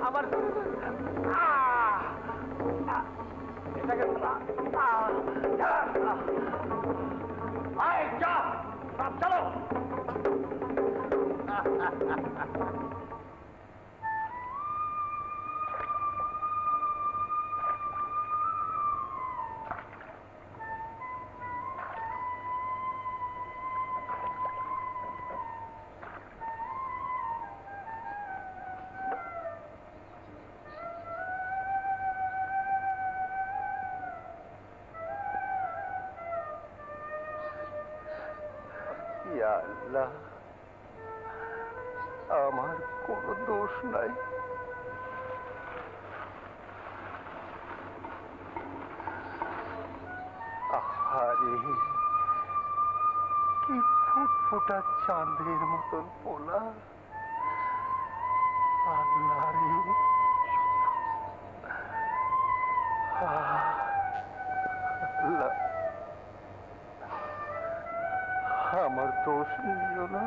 আমার এটাকে চলো আল্লাহ, আমার কোনো দোষ নাই। আহারে, কি ফুটফুটা চাঁদের মতন পোলা। আল্লাহ রে, আল্লাহ, আমার দোষ নিও না।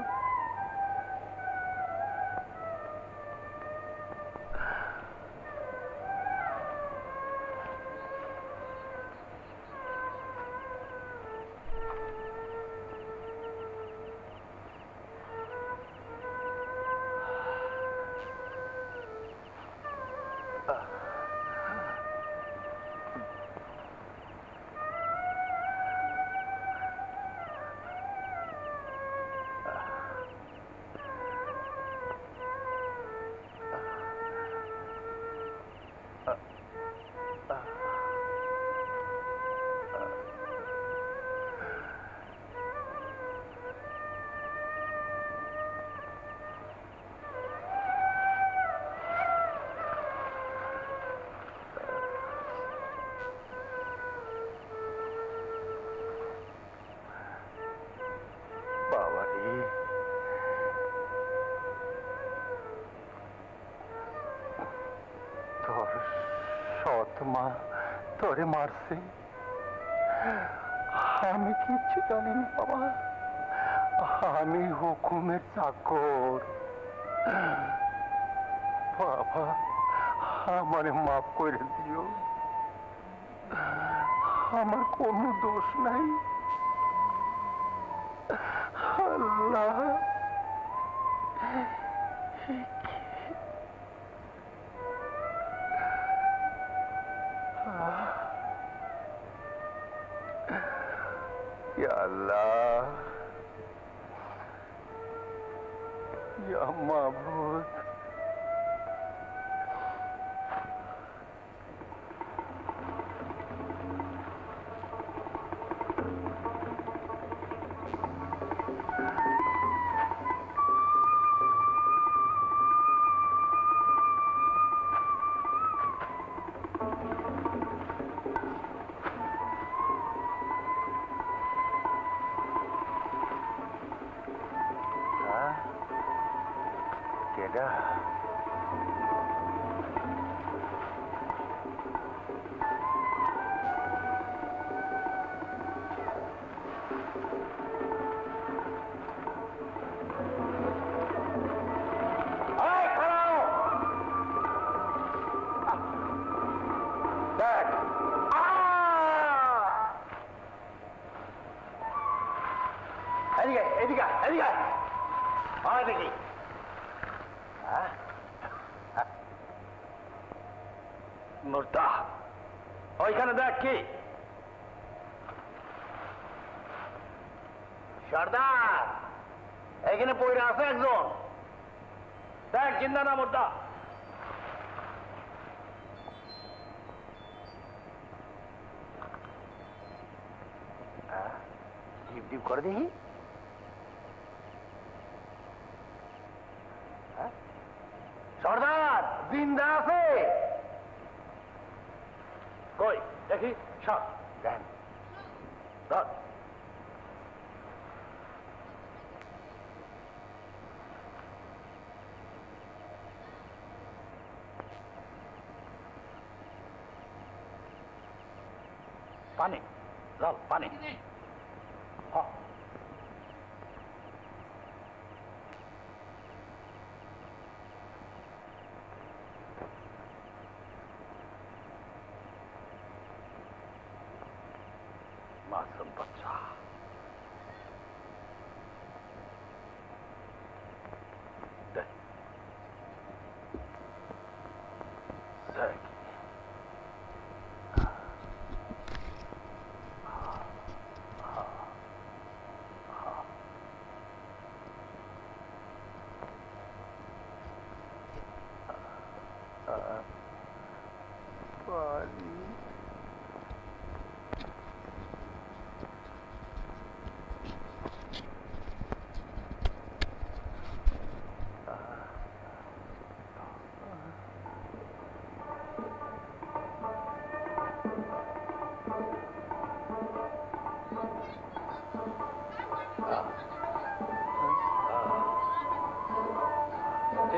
মা তোরে মারছে, আমি কিচ্ছু জানি না বাবা। আমি হুকুমের চাকর। বাবা, আমারে মাফ করে দিও, আমার কোনো দোষ নাই। আল্লাহ, Ya Allah, Ya Ma'bud. মুর্তা, ওইখানে দেখ কি সর্দার, এখানে পয়রা আছে একজন, দেখ চিন্তা না মুর্তা। ডিপ ডিপ করে দেখি। সর্দার জিন্দা আছে কই দেখি। সব দেন পানি লাল পানি।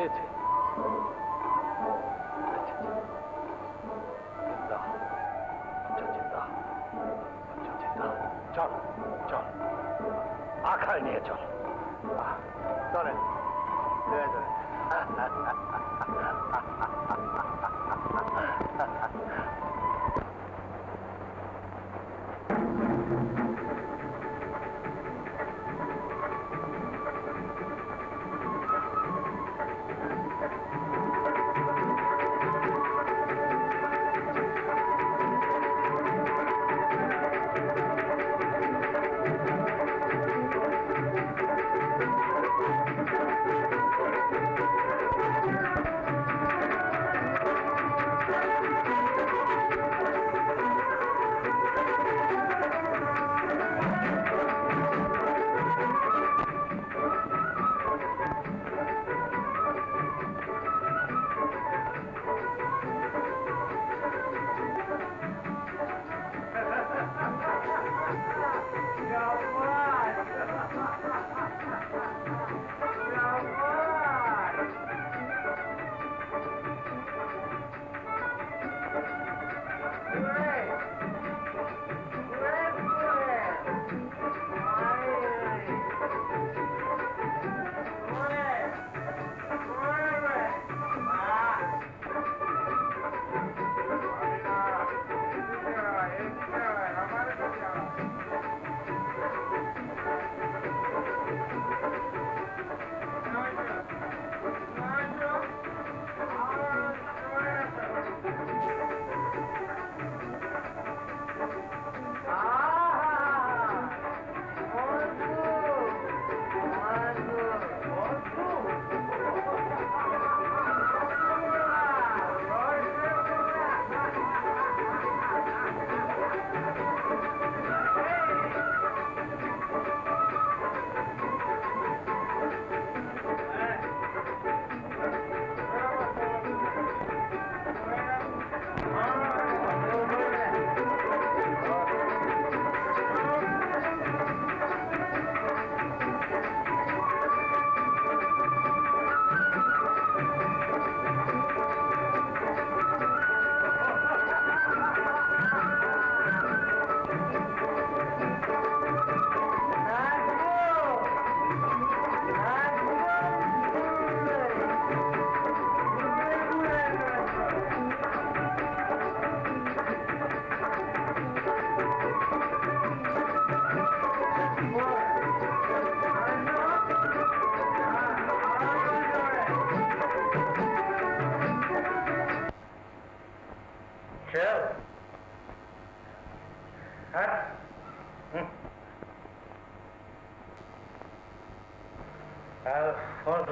হয়েছে? জিন্দা, বাচ্চা জিন্দা, বাচ্চা জিন্দা। চল চল, আখায় নিয়ে চল। চলেন, ধীরে ধীরে।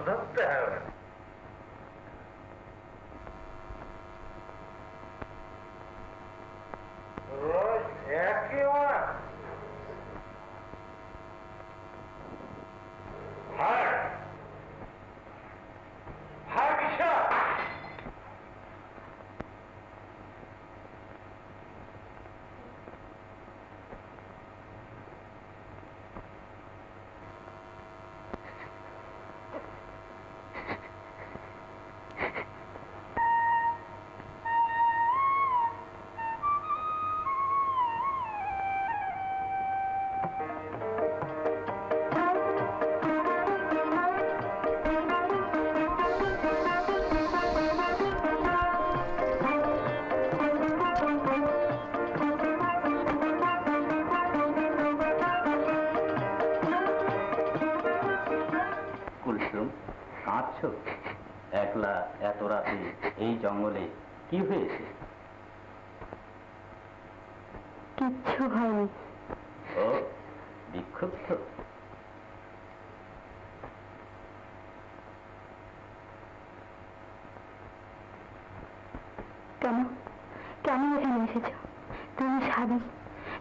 ধরতে হবে। রোজ একই মাছ। হায় হায় কিসা একলা এত রাতে এই জঙ্গলে কি হয়েছে? কিচ্ছু হয়নি। ও বিক্ষুব্ধ? কেন কেন এখানে এসেছ? তুমি সাধু,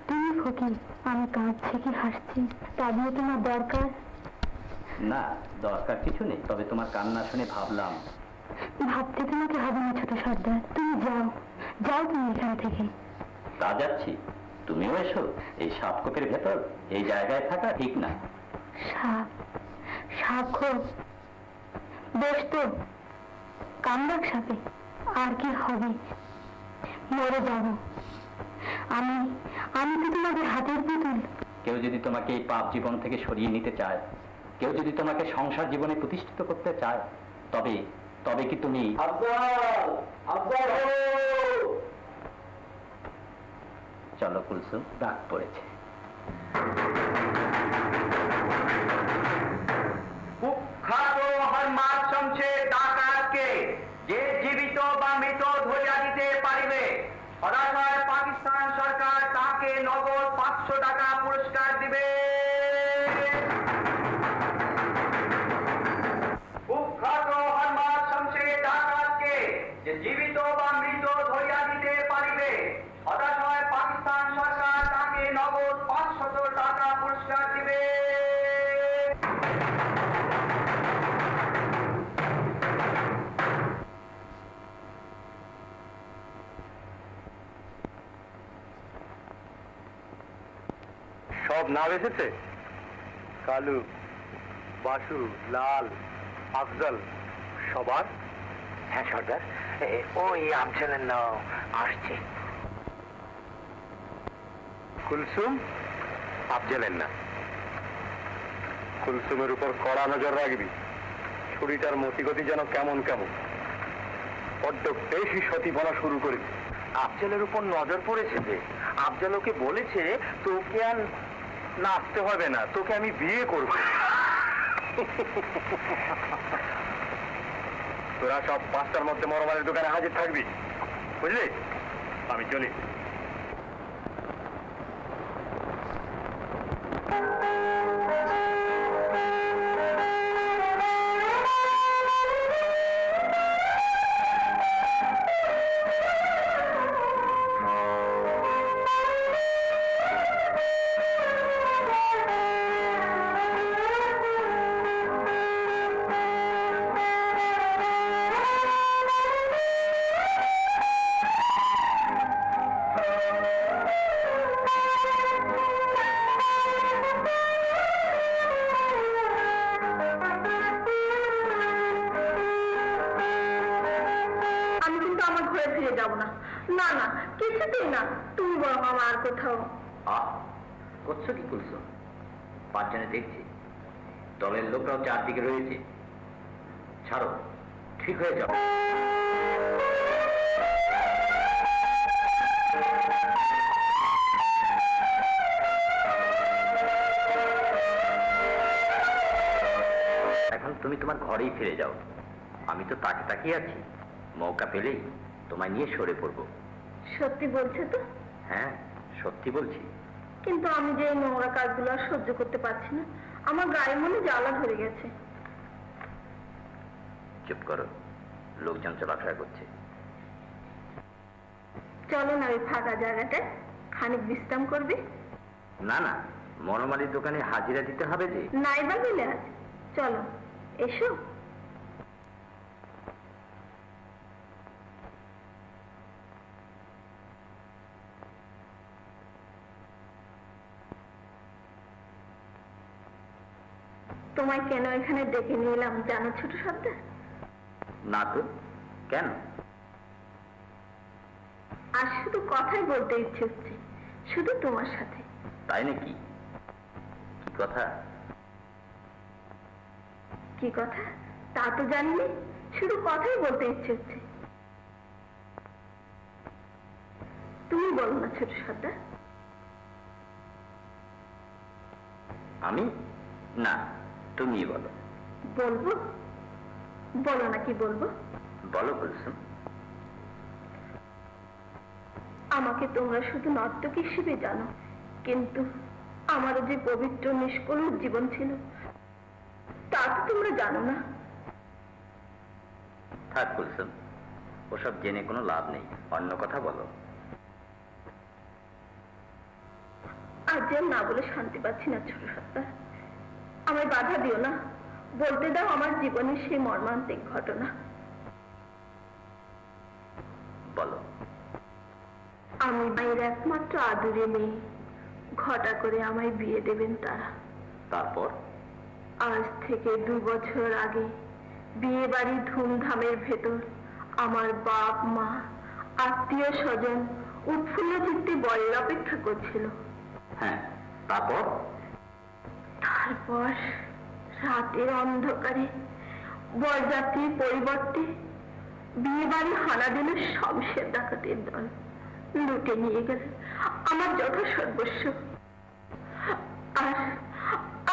তুমি ফকির, আমি কাঁদছি কি হাসছি তা দিয়ে তোমার দরকার? না, দরকার কিছু নেই, তবে তোমার কান্না শুনে ভাবলাম। ভাবতে তোমাকে হবে না ছোট সর্দার, তুমি যাও যাও তুমি এখান থেকে। তা যাচ্ছি, তুমিও এসো। এই সাপকোপের ভেতর এই জায়গায় থাকা ঠিক না। সাপ সাপ খোপ, বেশ তো কামরাক সাপে আর কি হবে? মরে যাব। আমি আমি তো তোমাদের হাতের পুতুল। কেউ যদি তোমাকে এই পাপ জীবন থেকে সরিয়ে নিতে চায়, কেউ যদি তোমাকে সংসার জীবনে প্রতিষ্ঠিত করতে চায়, তবে তবে কি তুমি চলো কুলসুম, ডাক পড়েছে। কুখ্যাত হরমাদ শমশে ডাকাতকে যে জীবিত বা মৃত ধরিয়া দিতে পারিবে, সদাশয় পাকিস্তান সরকার তাকে নগদ 500 টাকা পুরস্কার দিবে। কুখ্যাত হরমাদ শমশে ডাকাতকে যে জীবিত বা মৃত ধরিয়া দিতে পারিবে, সদাশয় পাকিস্তান সরকার তাকে নগদ 500 টাকা পুরস্কার দিবে। সব নাম এসেছে? কালু, বাসু, লাল, আফজল, সবার? হ্যাঁ সর্দার, ওই আমছেলের নাম আসছে। কুলসুম? আফজলের না। কুলসুমের উপর কড়া নজর রাখবি। ছুরিটার মতিগতি যেন কেমন কেমন, বড্ড বেশি সতীপনা শুরু করবি। আফজলের উপর নজর পড়েছে যে, আফজল ওকে বলেছে তোকে আর নাচতে হবে না, তোকে আমি বিয়ে করব। তোরা সব 5টার মধ্যে মরমালের দোকানে হাজির থাকবি, বুঝলি? আমি চলি। করছো কি কুলসুম? 5 জনে দেখছি, দলের লোকরাও চারদিকে রয়েছে। ছাড়ো, ঠিক হয়ে যাও। এখন তুমি তোমার ঘরেই ফিরে যাও। আমি তো তাকে তাকিয়ে আছি, মৌকা পেলেই তোমায় নিয়ে সরে পড়বো। সত্যি বলছে তো? হ্যাঁ, সত্যি বলছি। কিন্তু আমি যে এই নোংরা কাজগুলো আর সহ্য করতে পারছি না, আমার গায়ে মনে জ্বালা ধরে গেছে। চুপ করো, লোকজন চলাফেরা করছে। চলো না ওই ফাঁকা জায়গাটায় খানিক বিশ্রাম করবি। না না, মনোমালির দোকানে হাজিরা দিতে হবে যে। নাইবা মিলে আজ চলো, এসো। তোমায় কেন এখানে ডেকে নিয়ে এলাম জানো ছোট সর্দার? না তো, কেন? আর শুধু কথাই বলতে ইচ্ছে হচ্ছে, শুধু তোমার সাথে। তাই নাকি? কি কথা? কি কথা তা তো জানিনি, শুধু কথাই বলতে ইচ্ছে হচ্ছে। তুমি বলো না ছোট সর্দার। আমি? না, তুমি বলো। বলবো? বলো না কি বলবো? বলো কুলসুম। আমাকে তোমরা শুধু নর্তক হিসেবে জানো, কিন্তু আমারও যে পবিত্র নিষ্কলুষ জীবন ছিল তা তো তোমরা জানো না। থাক কুলসুম, ওসব জেনে কোনো লাভ নেই, অন্য কথা বলো। আজ আর না বলে শান্তি পাচ্ছি না ছোট সর্দার, আমায় বাধা দিও না, বলতে দাও আমার জীবনের সেই মর্মান্তিক ঘটনা। বলো। আমি মায়ের একমাত্র আদুরে মেয়ে, ঘটা করে আমায় বিয়ে দেবেন তারা। তারপর? আজ থেকে 2 বছর আগে বিয়ে বাড়ি ধুমধামের ভেতর আমার বাপ মা আত্মীয় স্বজন উৎফুল্ল চিত্তে বরের অপেক্ষা করছিল। হ্যাঁ, তারপর? তারপর রাতের অন্ধকারে বরযাত্রীর পরিবর্তে বিয়ে বাড়ি হানা দিল শমশের ডাকাতের দল। লুটে নিয়ে গেল আমার যথা সর্বস্ব, আর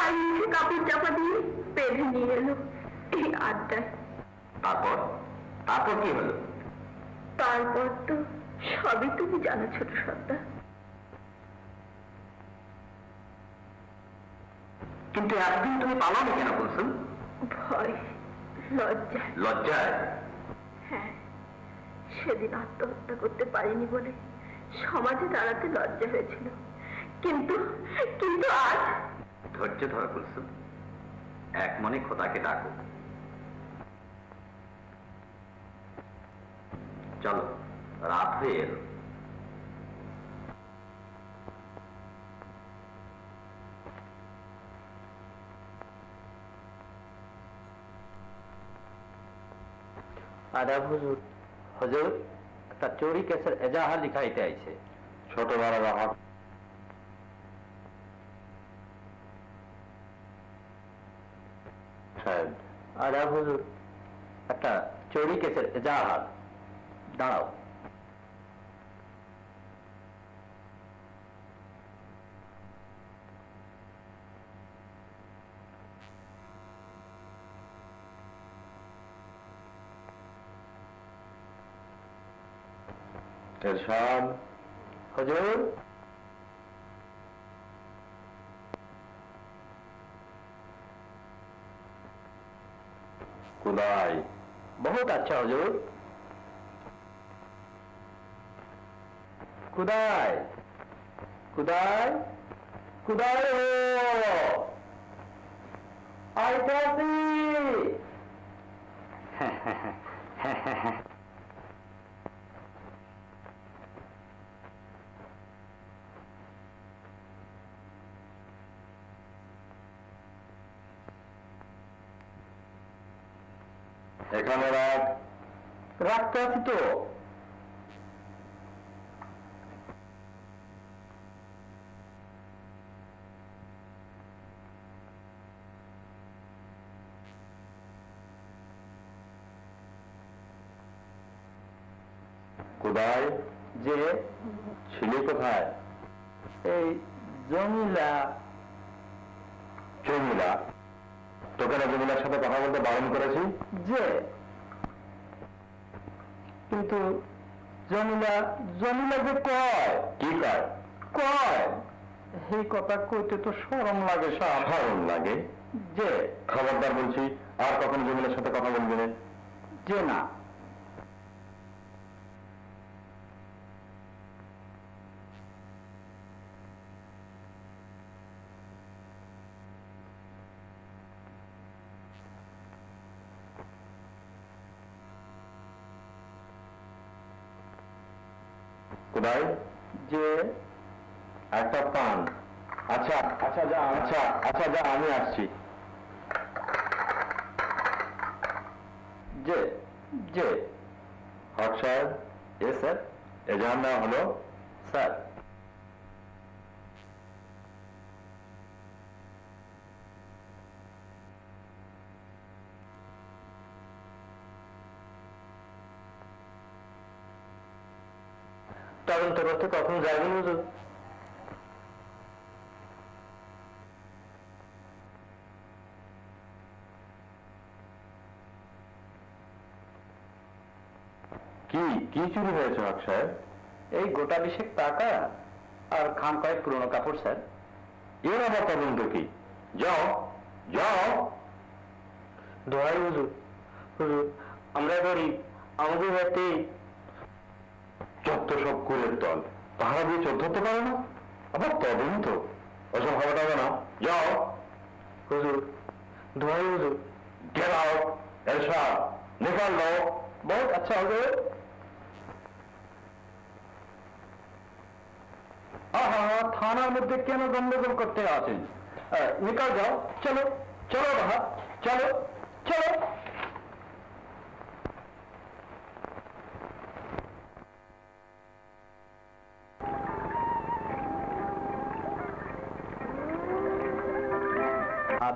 আর মুখে কাপড় চাপা দিয়ে বেঁধে নিয়ে এলো এই আড্ডায়। তারপর? তারপর কি হলো? তারপর তো সবই তুমি জানো ছোট সর্দার। কিন্তু একদিন তুমি পালাবে কেন কুলসুম? ভয়, লজ্জা। লজ্জায়? হ্যাঁ, সেদিন আত্মহত্যা করতে পারিনি বলে সমাজে দাঁড়াতে লজ্জা হয়েছিল, কিন্তু কিন্তু আজ। ধৈর্য ধরো কুলসুম, এক মনে খোদাকে ডাকো। চলো, রাত হয়ে এলো। আদাব হুজুর। হুজুর, একটা চোরি কেসের এজাহার লিখাইতে আইছে। ছোট বড় রাহত সাহেব। আদাব হুজুর, একটা চোরি কেসের এজাহার। দাঁড়াও। এরশাদ। হুজুর, কুদাই। बहुत अच्छा हुजूर। खुदाई खुदाई खुदाई हो आइतासी। এখানে রাখ। রাখতে আছি তো। কুদাই। যে ছিলি কোথায়? এই জমিলা। জমিলা? তোকে না জমিলার সাথে কথা বলতে বারণ করেছি? যে কিন্তু জমিলা জমিলা যে কয়। কি কয়? কয় এই কথা কইতে তো শরম লাগে সাহেব। সাধারণ লাগে। যে খবরদার বলছি, আর কখন জমিলার সাথে কথা বলবি না। যে না। কুদাই। যে একটা পান। আচ্ছা আচ্ছা যা, আচ্ছা আচ্ছা যা, আমি আসছি। যে যে হক সাহেব, এ স্যার। এজাহার নেওয়া হলো। স্যার, তদন্ত করতে কখন যাবেন হুজুর? কি কি চুরি হয়েছে হক সাহেব? এই গোটা 20 টাকা আর খান কয়েক পুরনো কাপড় স্যার। এর আবার তদন্ত কি? যাও যাও। দোহাই হুজুর, হুজুর আমরা গরিব, আমাদের হাতে। যত সব কুলের দল, পাহারা দিয়ে চোর ধরতে পারে না, আবার তদন্ত। ওসব হবে না। যাও। হুজুর, দোহাই হুজুর। Get out. এরশাদ, নিকাল লো। बहुत अच्छा হুজুর। থানার মধ্যে কেন গন্ডগোল করতে আছেন? নিকাল যাও। চলো চলো বাবা, চলো চলো।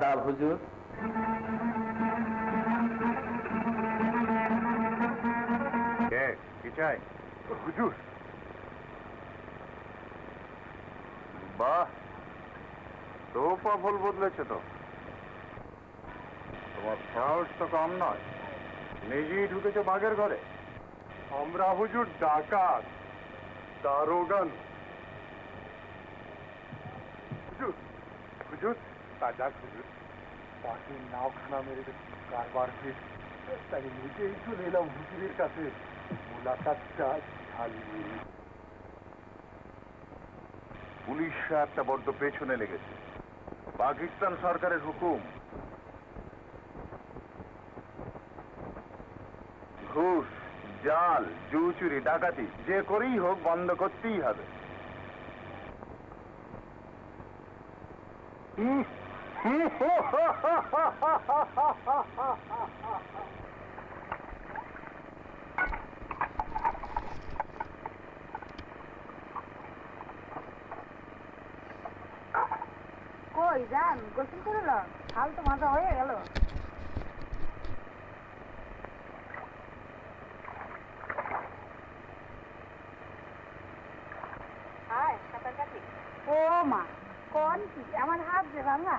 আদাব হুজুর। কি চাই হুজুর? বাহ, তোপা ফুল বদলেছে তো। তোমার সাহস তো কম নয়, নিজেই ঢুকেছে বাঘের ঘরে। আমরা হুজুর ডাকাত, দারোগান। হুজুর হুজুর তাজাক হুজুর, তাকে নাওখানা মেরে কারবার হয়েছে, তাই নিজেই চলে এলাম হুজুরের কাছে মুলাকাতটা ঝালিয়ে। পুলিশরা একটা বড্ড পেছনে লেগেছে। পাকিস্তান সরকারের হুকুম, ঘুষ, জাল, জুয়া, চুরি, ডাকাতি যে করেই হোক বন্ধ করতেই হবে। কই যান, গোসল করে লো, হাল তো মাজা হয়ে গেল। ও মা, কোন কি আমার হাত যে ভাঙা।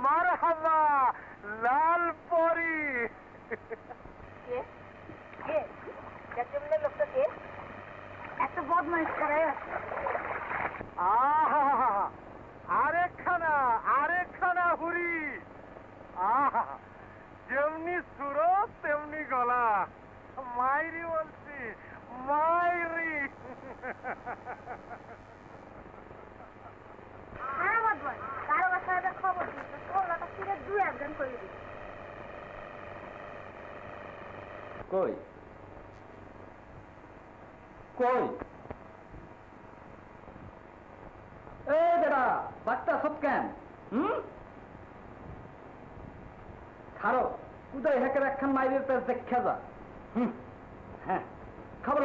মারহাবা লাল পরি। লোকটা কে এত বদমাইশ করে? আরেকখানা হুরি। যেমনি সুরত তেমনি গলা। মাইরি বলছি, মাইরি। হ্যাঁ বদমান, কারো সাহেবের খবর দিচ্ছে, কলকাতা ফিরে 2-1 গান করে দিচ্ছে। কই কই এ দাদা বাচ্চা সব কেন খারো কুদাই হেকের একখান মাইরের পেস দেখা যা হ্যাঁ খবর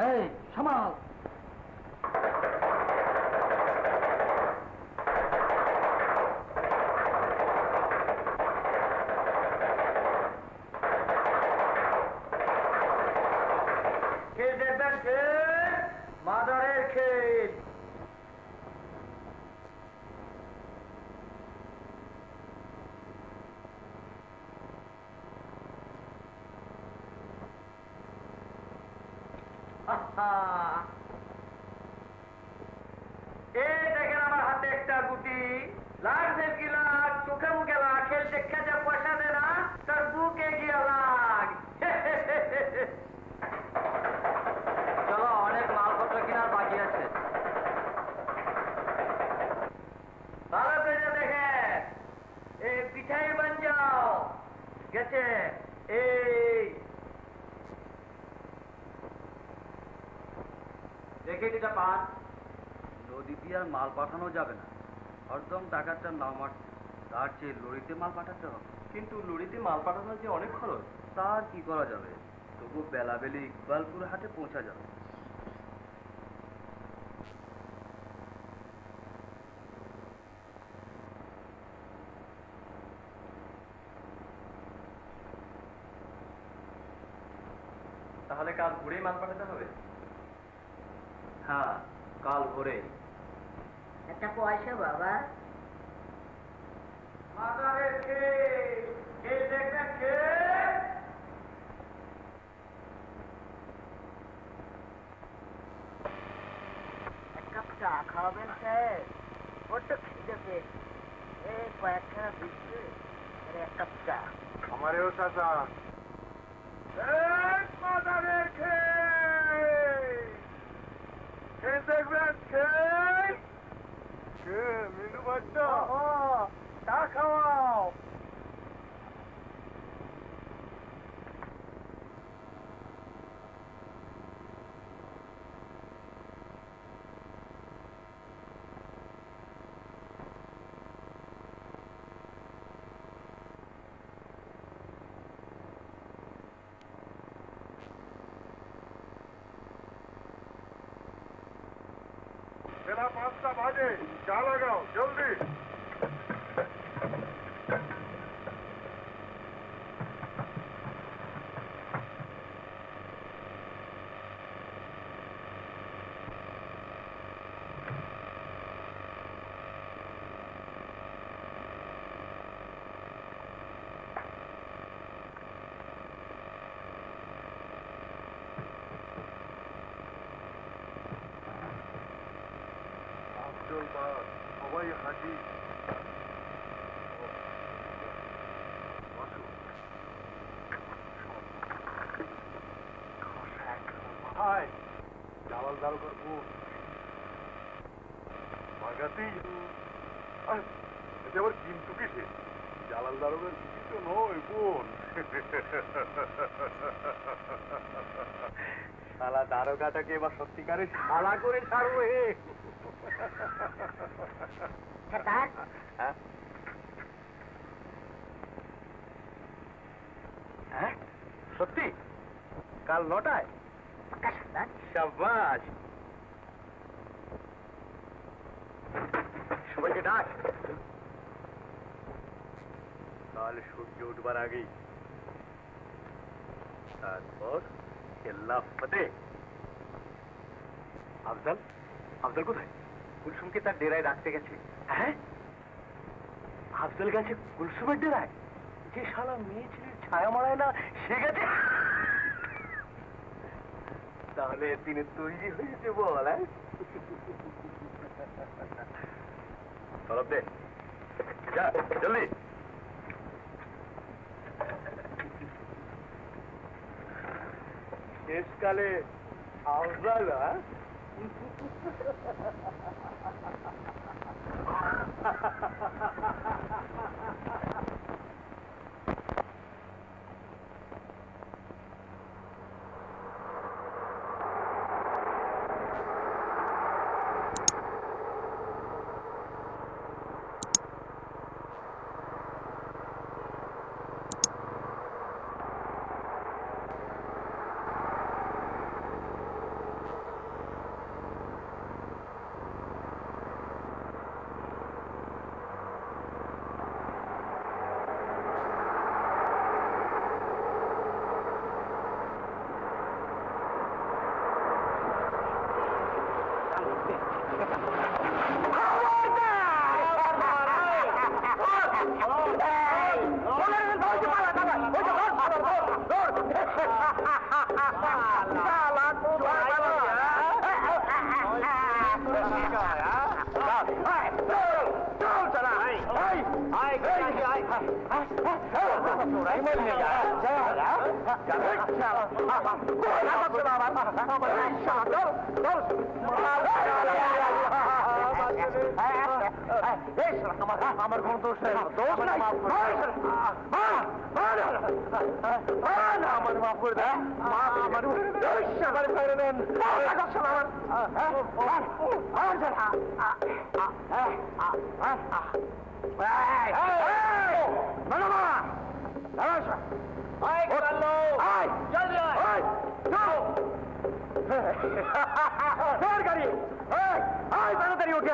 এই সমাজ মাদারের ক্ষেত। এই দেখেন আমার হাতে একটা গুটি, লাগছে কি লাগ, চোখে মুখে লাগ, খেলতে খেতে পয়সা দে না, তার বুকে গিয়া লাগ। চলো অনেক মালপত্র কেনার বাকি আছে ভালো করে দেখে এই পিঠাই বান যাও গেছে। এই দেখে যেটা পান নদী দিয়ে আর মাল পাঠানো যাবে না, হরদম টাকাটা নামার তার চেয়ে লরিতে মাল পাঠাতে হবে। কিন্তু লরিতে মাল পাঠানোর যে অনেক খরচ, তার কি করা যাবে? তবু বেলাবেলি ইকবালপুর হাটে পৌঁছা যাবে। তাহলে কাল ভোরেই মাল পাঠাতে হবে? হ্যাঁ, কাল ভোরে। একটা পয়সা বাবা। মাদারের ক্ষেত, এই দেখবেন কে? এক কাপ চা খাওয়াবেন স্যার? বড্ড খিদে পেয়েছে। এই কয়েকখানা বিস্কুট আর 1 কাপ চা। আমারেও চাচা। মাদারের খেয়ে দেখবেন, খেয়ে মিনু বাচ্চা চা খাওয়াও। বেলা 5টা বাজে, চা লাগাও জলদি। সবাই হাজি। ভাই জালাল দারোগার বোন মাগাতি, এটা আবার কিন্তু কিসে? জালাল দারোগার কিন্তু নয় বোন। শালা দারোগাটাকে এবার সত্যিকারে শালা করে ছাড়বো হে। হ্যাঁ হ্যাঁ সত্যি? কাল 9টায়? শাবাশ, সবাইকে ডাক। কাল সূর্য উঠবার আগেই, তারপর খেল্লা ফতে। আফজাল, আফজাল কোথায়? কুলসুমকে তার ডেরায় রাখতে গেছে। হ্যাঁ, আফজাল গেছে কুলসুমের ডেরায়? যে শালা মেয়ে ছেলের ছায়া মারায় না সে গেছে? তাহলে তিনি তৈরি হয়েছে বল। হ্যাঁ, তরফ দে, যা জলদি। শেষকালে আফজাল আমার কোন দোষ নেই দোষ নাই আমার মাফ করে দেয় আমার ছেড়ে দেন গাড়ি তাড়াতাড়ি ওঠে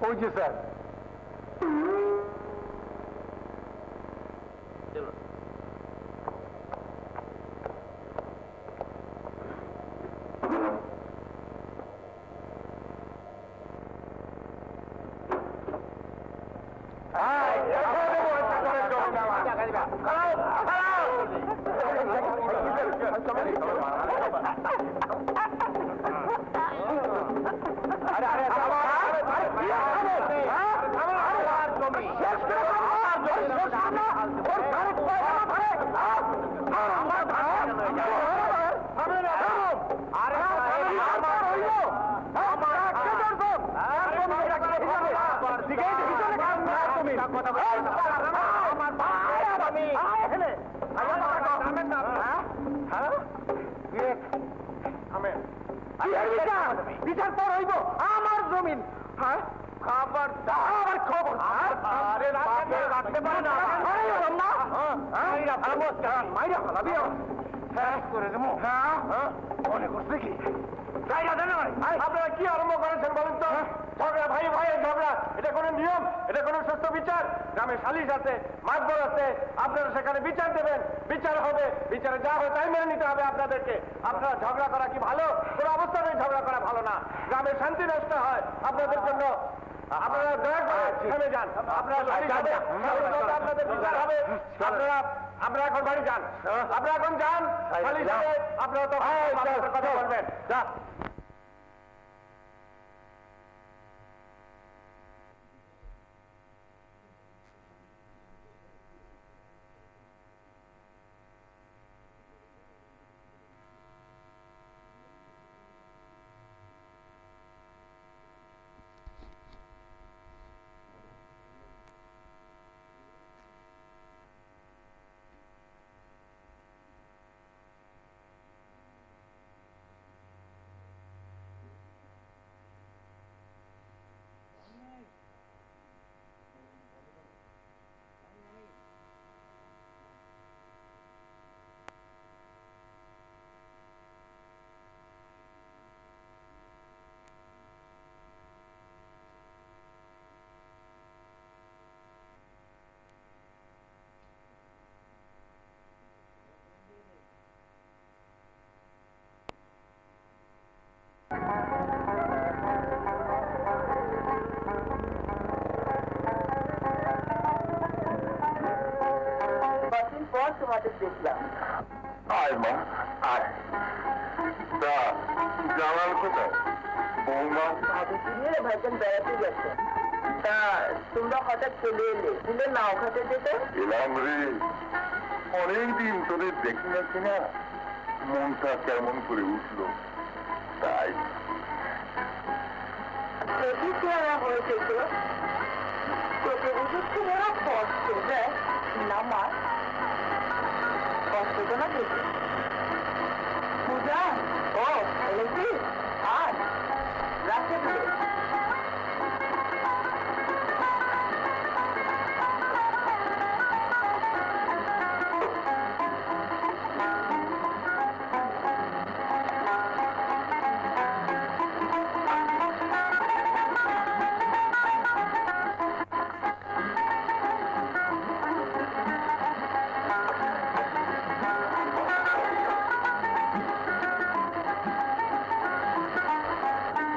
ওই যে স্যার বিচার পর হইব আমার জমিন খাবার খবর রাখতে পারে না মাইরা ফেলাবি করে দেবো মনে করছে কি আপনারা কি আরম্ভ করেছেন বলুন তো ঝগড়া ভাই ভাইয়ের ঝগড়া এটা কোনো নিয়ম এটা কোনো সুস্থ বিচার গ্রামে সালিশ আছে মাতবর আছে আপনারা সেখানে বিচার দেবেন বিচার হবে বিচারে যা হবে তাই মেনে নিতে হবে আপনাদেরকে আপনারা ঝগড়া করা কি ভালো কোনো অবস্থাতেই ঝগড়া করা ভালো না গ্রামের শান্তি নষ্ট হয় আপনাদের জন্য আপনারা দয়া করে থেমে যান। আপনারা বাড়ি যাবেন, আপনাদের বিচার হবে। আপনারা এখন বাড়ি যান, আপনারা এখন যান। খালি সাহেব, আপনারা তো কথা বলবেন। যা। কদিন পর তোমাদের দেখলাম। আয় মা, আয়। তা জামাল কোথায়? বৌমা ভাবিকে নিয়ে ভাইজান বেড়াতে গেছে। তা তোমরা হঠাৎ চলে এলে, দিলে নাও খাতে যেতে। এলাম রে, অনেকদিন তোদের দেখি না কিনা, মনটা কেমন করে উঠলো তাই। যদি চেহারা হয়েছে তো তোকে বুঝেছি ওরা কষ্ট দেয় না মা, কষ্ট তো না দেখি পূজা। ও এলেছি আজ রাতে দিয়ে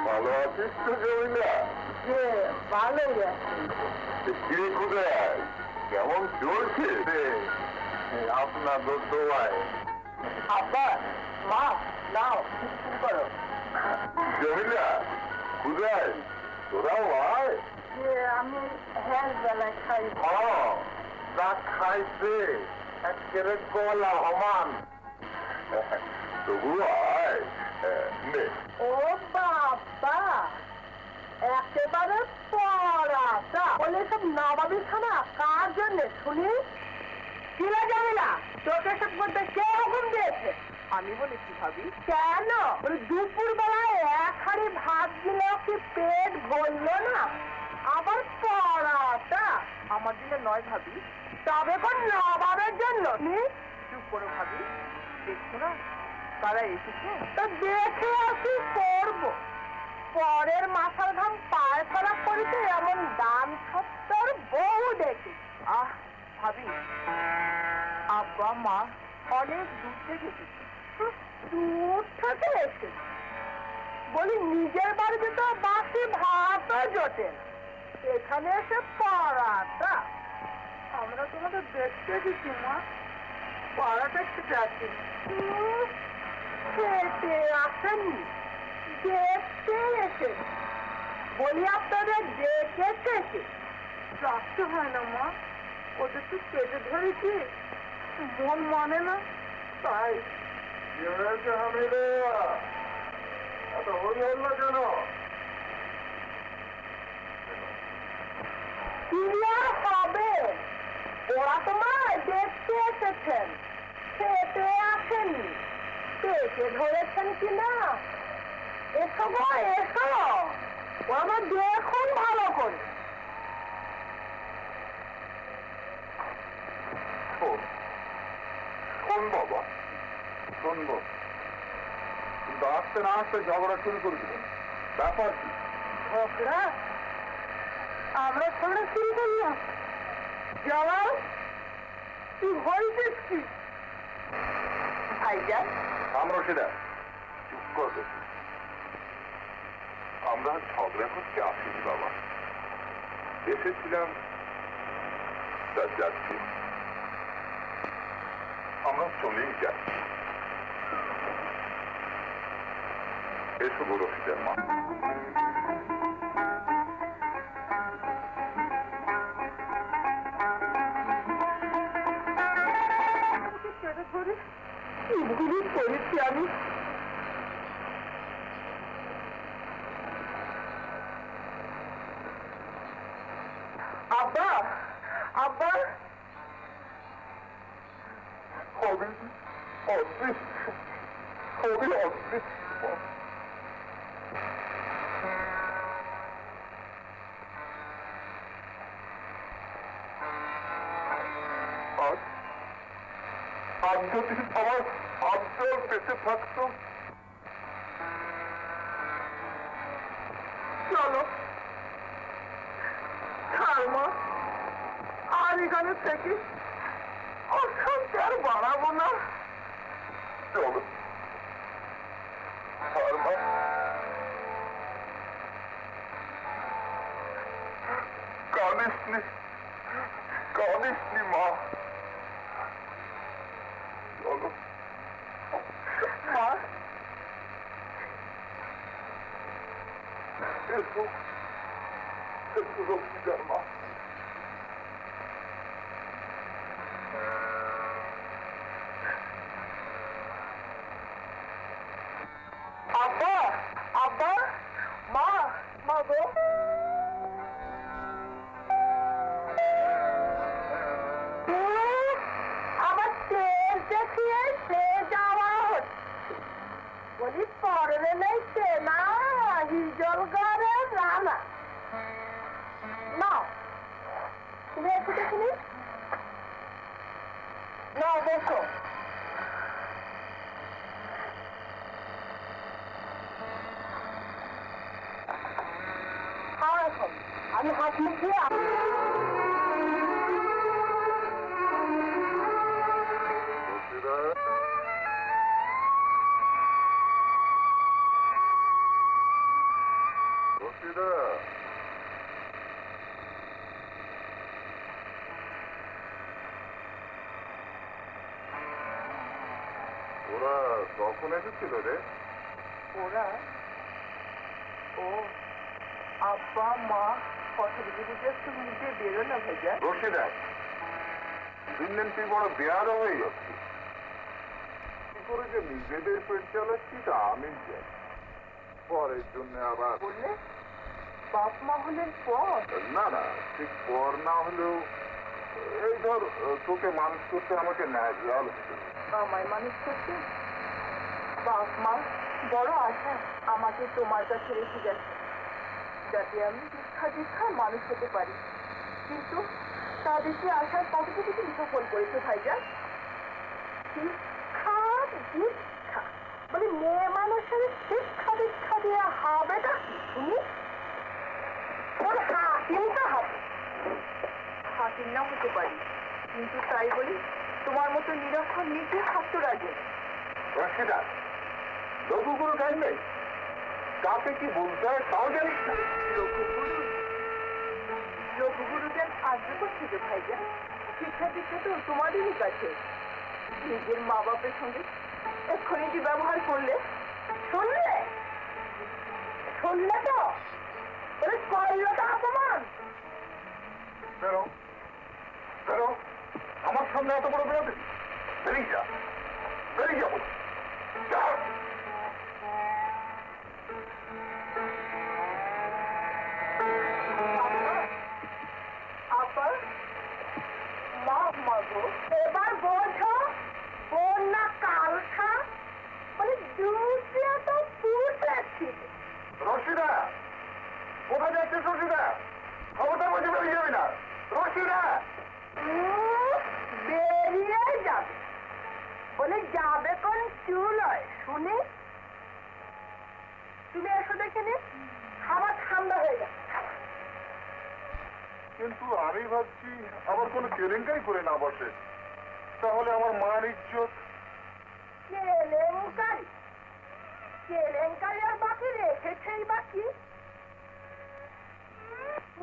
ভালো আছিস তো জমিলা? যে ভালোই আছে। কিরে কোথায়, কেমন চলছে আপনার দোয়ায়? আব্বা মা নাও কি করো? জমিলা কোথায়, তোরাও আয়। যে আমি হ্যাঁ বেলায় খাই। তা খাইছে একেবারে গলা হমান। তবু আয় নে। ও বাবা একেবারে পড়াটা বলে সব নবাবী খানা কার জন্য শুনি? কিলা জানি না তোকে সব বলতে কে হুকুম দিয়েছে? আমি বলেছি ভাবি। কেন বলে দুপুর বেলায় এক হাড়ি ভাত দিলেও কি পেট ভরলো না? আবার পড়াটা আমার জন্য নয় ভাবি, তবে কোন নবাবের জন্য। চুপ করো ভাবি, দেখছো না তারা এসেছে? তো দেখে আসি করবো। পরের মাথার ঘাম পায়ে ফেলা করিতে এমন দান সত্তর বহু দেখি। আহ ভাবি, আব্বা মা অনেক দূর থেকে এসেছে। দূর থেকে এসেছে বলি, নিজের বাড়িতে তো বাসি ভাতও জোটে না, এখানে এসে পড়াটা। আমরা তোমাকে দেখতে এসেছি মা, পড়াটা খেতে আসি। খেতে আসেননি, দেখতে এসে বলি আপনাদের দেখেছে কে? রাখতে হয় না মা, ওদের তো পেটে ধরেছি, মন মানে না তাই। এত হরি হল কেন? ক্লিয়ার হবে, ওরা তোমায় দেখতে এসেছেন, খেতে আসেনি। পেটে ধরেছেন কিনা এসো গো এসো, ওরা দেখুন ভালো করে। শোন বাবা, শুনবো, কিন্তু আসতে না আসতে ঝগড়া শুরু করে দিবেন। ব্যাপার কি? ঝগড়া আমরা ঝগড়া শুরু করলাম? জবাব তুই হয়েছিস কি ভাইজান? আমরা সেটা চুপ করবে, আমরা ঝগড়া করতে আসিনি বাবা। এসেছিলাম তা যাচ্ছি, আমরা চলেই যাচ্ছি। এসো গো রশিদার মা। ভুল করেছি আমি। আব্বা, আব্বা, হবে অদৃশ্য, হবে অদৃশ্য। আজ যদি আমার আব্দুল বেঁচে থাকতো, চলো মা, আর এখানে থেকে অশান্তি আর বাড়াবো না। চলো কানিসনি, কানিসনি মা। চলো মা, এসো, এসো রশিদার মা। আব্বা, আব্বা, মা, মা গো। আমার তেল দেখিয়ে সে যাওয়া হচ্ছে। বলি পরে নেই সে না হিজল গাড়ে রানা। না তুমি একটু দেখিনি না, দেখো এখন আমি হাত মুখ দিয়ে রশিদা, রশিদা, ওরা কখন এসেছিল রে? ওরা, ও আব্বা মা কথা দিতে দিতে একটু নিজে বেরো না ভাইয়া। রশিদা, দিন দিন তুই বড় বেয়ার হয়ে যাচ্ছি। কি করে যে নিজেদের পেট চালাচ্ছি তা আমি জানি। পরের জন্য আবার বললে বাপ মা হলেন পর। না না, ঠিক পর না হলেও এই ধর তোকে মানুষ করতে আমাকে ন্যায় হচ্ছে। আমায় মানুষ করতে বাপ মা বড় আশা আমাকে তোমার কাছে রেখে গেছে, যাতে আমি দীক্ষা দীক্ষা মানুষ হতে পারি। কিন্তু তাদেরকে আশার কতটুকু তুমি সফল করেছো ভাইজান? শিক্ষা দীক্ষা মানে মেয়ে মানুষের শিক্ষা দীক্ষা দেওয়া হবেটা কি তুমি? ওর হাকিমটা হবে। হাকিম না হতে পারি, কিন্তু তাই বলি তোমার মতো নিরক্ষর নিজে থাকতে রাজি। রশিদা, লঘুগুরু টাইম নেই, কাকে কি বলতে হয় তাও জানিস না। লঘুগুরুদের আগ্রহ করছে ভাইজান, শিক্ষা দীক্ষা তো তোমাদেরই কাছে। নিজের মা বাপের সঙ্গে এক্ষুনি কি ব্যবহার করলে শুনলে, শুনলে তো ওরে করলো তো অপমান। বেরো, বেরো, আমার সামনে এত বড় বেরোতে বেরিয়ে যা, বেরিয়ে যাবো যা। আব্বা, মা মাগো, এবার বোঝো বন্যা কালসা মানে দুধে তো ফুটেছি। রশিদা, কোথায় যাচ্ছিস রশিদা? খবরটা বলছে বেরিয়ে যাবি না রশিদা। বেরিয়ে যাবে বলে যাবে কোন চুল হয় শুনি? তুমি এসো দেখে নি, খাবার ঠান্ডা হয়ে গেছে। কিন্তু আমি ভাবছি আবার কোনো কেলেঙ্কারি করে না বসে, তাহলে আমার মার ইজ্জত। কেলেঙ্কারি, কেলেঙ্কারি আর বাকি রেখেছেই বাকি।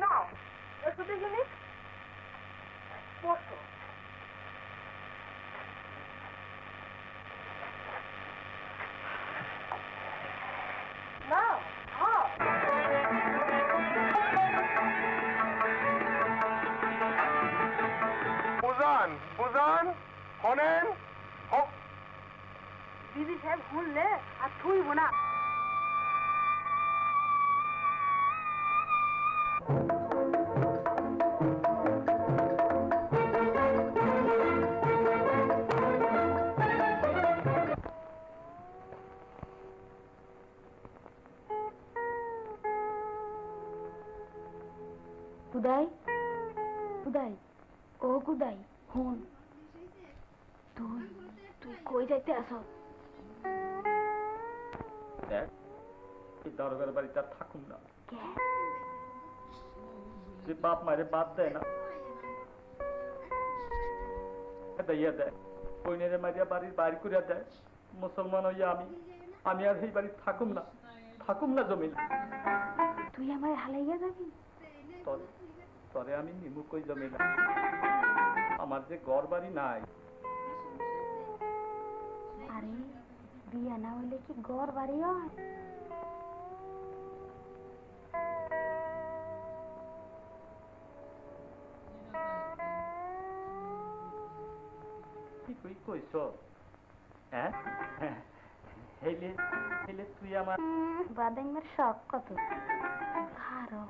না এসো দেখিনি বসো। না বুঝান বুঝান শোনেন দিদি সাহেব শুনলে আর ছুঁইব না। কুদাই কুদাই ও কুদাই হুন তুই তুই কই যাইতে আসো? দেখ এই দারোগার বাড়িতে আর থাকুম না। যে বাপ মায়ের বাদ দেয় না ইয়া দেয় কইনেরে মারিয়া বাড়ির বাড়ি করিয়া দেয়। মুসলমান হইয়া আমি আর এই বাড়ি থাকুম না জমিন। তুই আমার হালাইয়া যাবি? তরে আমি নিমু কই জমিন। আমার যে ঘর বাড়ি নাই। আরে বিয়া না হইলে কি ঘর বাড়ি হয়? তুই কইছ হ্যাঁ হেলে তুই আমার বাদামের শখ কত খারো।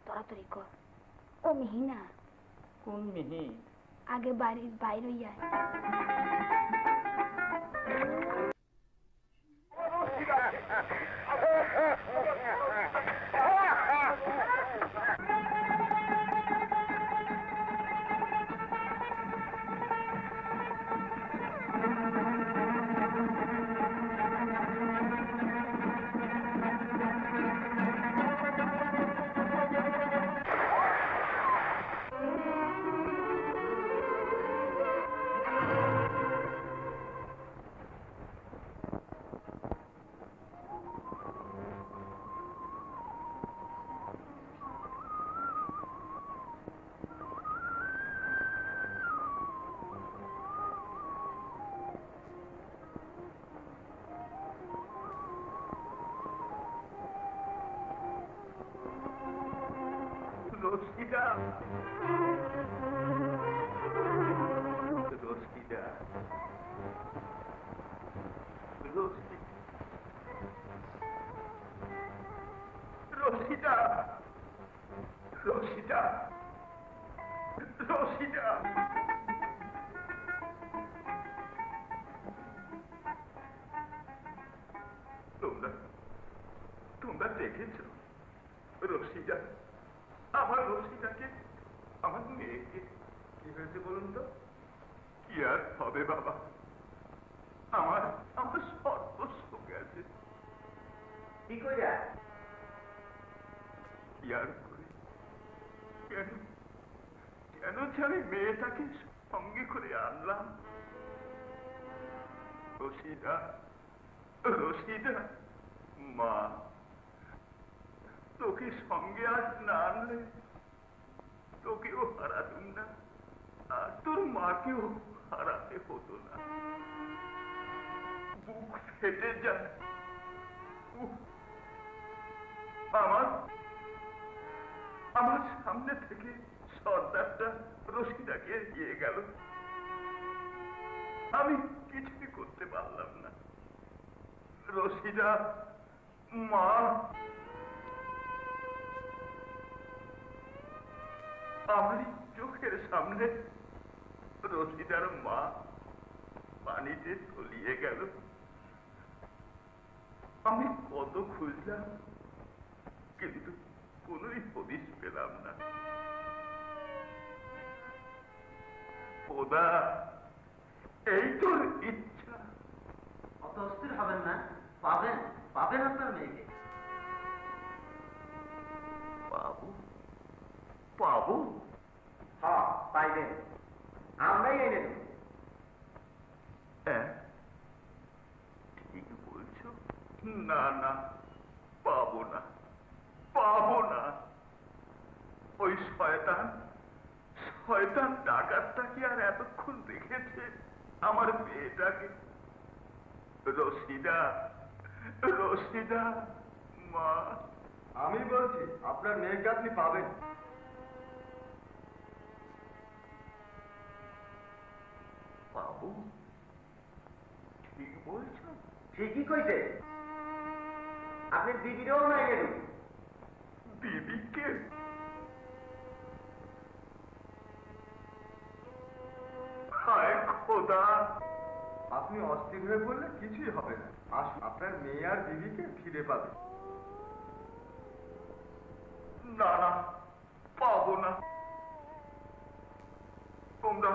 তাড়াতাড়ি কর। ও মিহিনা। কোন মিহি? আগে বাড়ির বাইরে যায়। রশিদা রশিদা রশিদা রশিদা রশিদা তোমরা দেখেছ রশিদা আমার রশিদাকে আমার মেয়েকে কি হয়েছে বলুন তো? কি আর হবে বাবা, আমার আমার সর্বস্ব গেছে। কি করে কি আর করি? কেন কেন যে আমি মেয়েটাকে সঙ্গে করে আনলাম? রশিদা রশিদা মা, তোকে সঙ্গে আজ না আনলে তোকেও হারাতুম না, আর তোর মাকেও হারাতে হতো না। বুক ফেটে যায়। আমার আমার সামনে থেকে সর্দারটা রশিদাকে এগিয়ে গেল, আমি কিছুই করতে পারলাম না। রশিদা মা, আমারই চোখের সামনে রশিদার মা পানিতে তলিয়ে গেল। আমি কত খুঁজলাম কিন্তু কোনোই হদিশ পেলাম না। খোদা, এই তোর ইচ্ছা। অত অস্থির হবেন না, পাবেন পাবেন আপনার মেয়েকে। পাবো? পাবো? হ্যাঁ, পাইবেন। আমরাই এনে দেব। হ্যাঁ, ঠিক বলছো। না না, পাবো না, পাবো না। ওই শয়তান শয়তান ডাকাতটা কি আর এতক্ষণ দেখেছে আমার মেয়েটাকে? রশিদা, রশিদা, মা। আমি বলছি আপনার মেয়েকে আপনি পাবেন। পাবো? ঠিক বলছো? ঠিকই কইতে। আপনি দিদিরও না এনে দেব। দিদিকে? হায় খোদা! আপনি অস্থির হয়ে পড়লে কিছুই হবে না। আসুন, আপনার মেয়ে আর দিদিকে ফিরে পাবেন। না না, পাবো না। তোমরা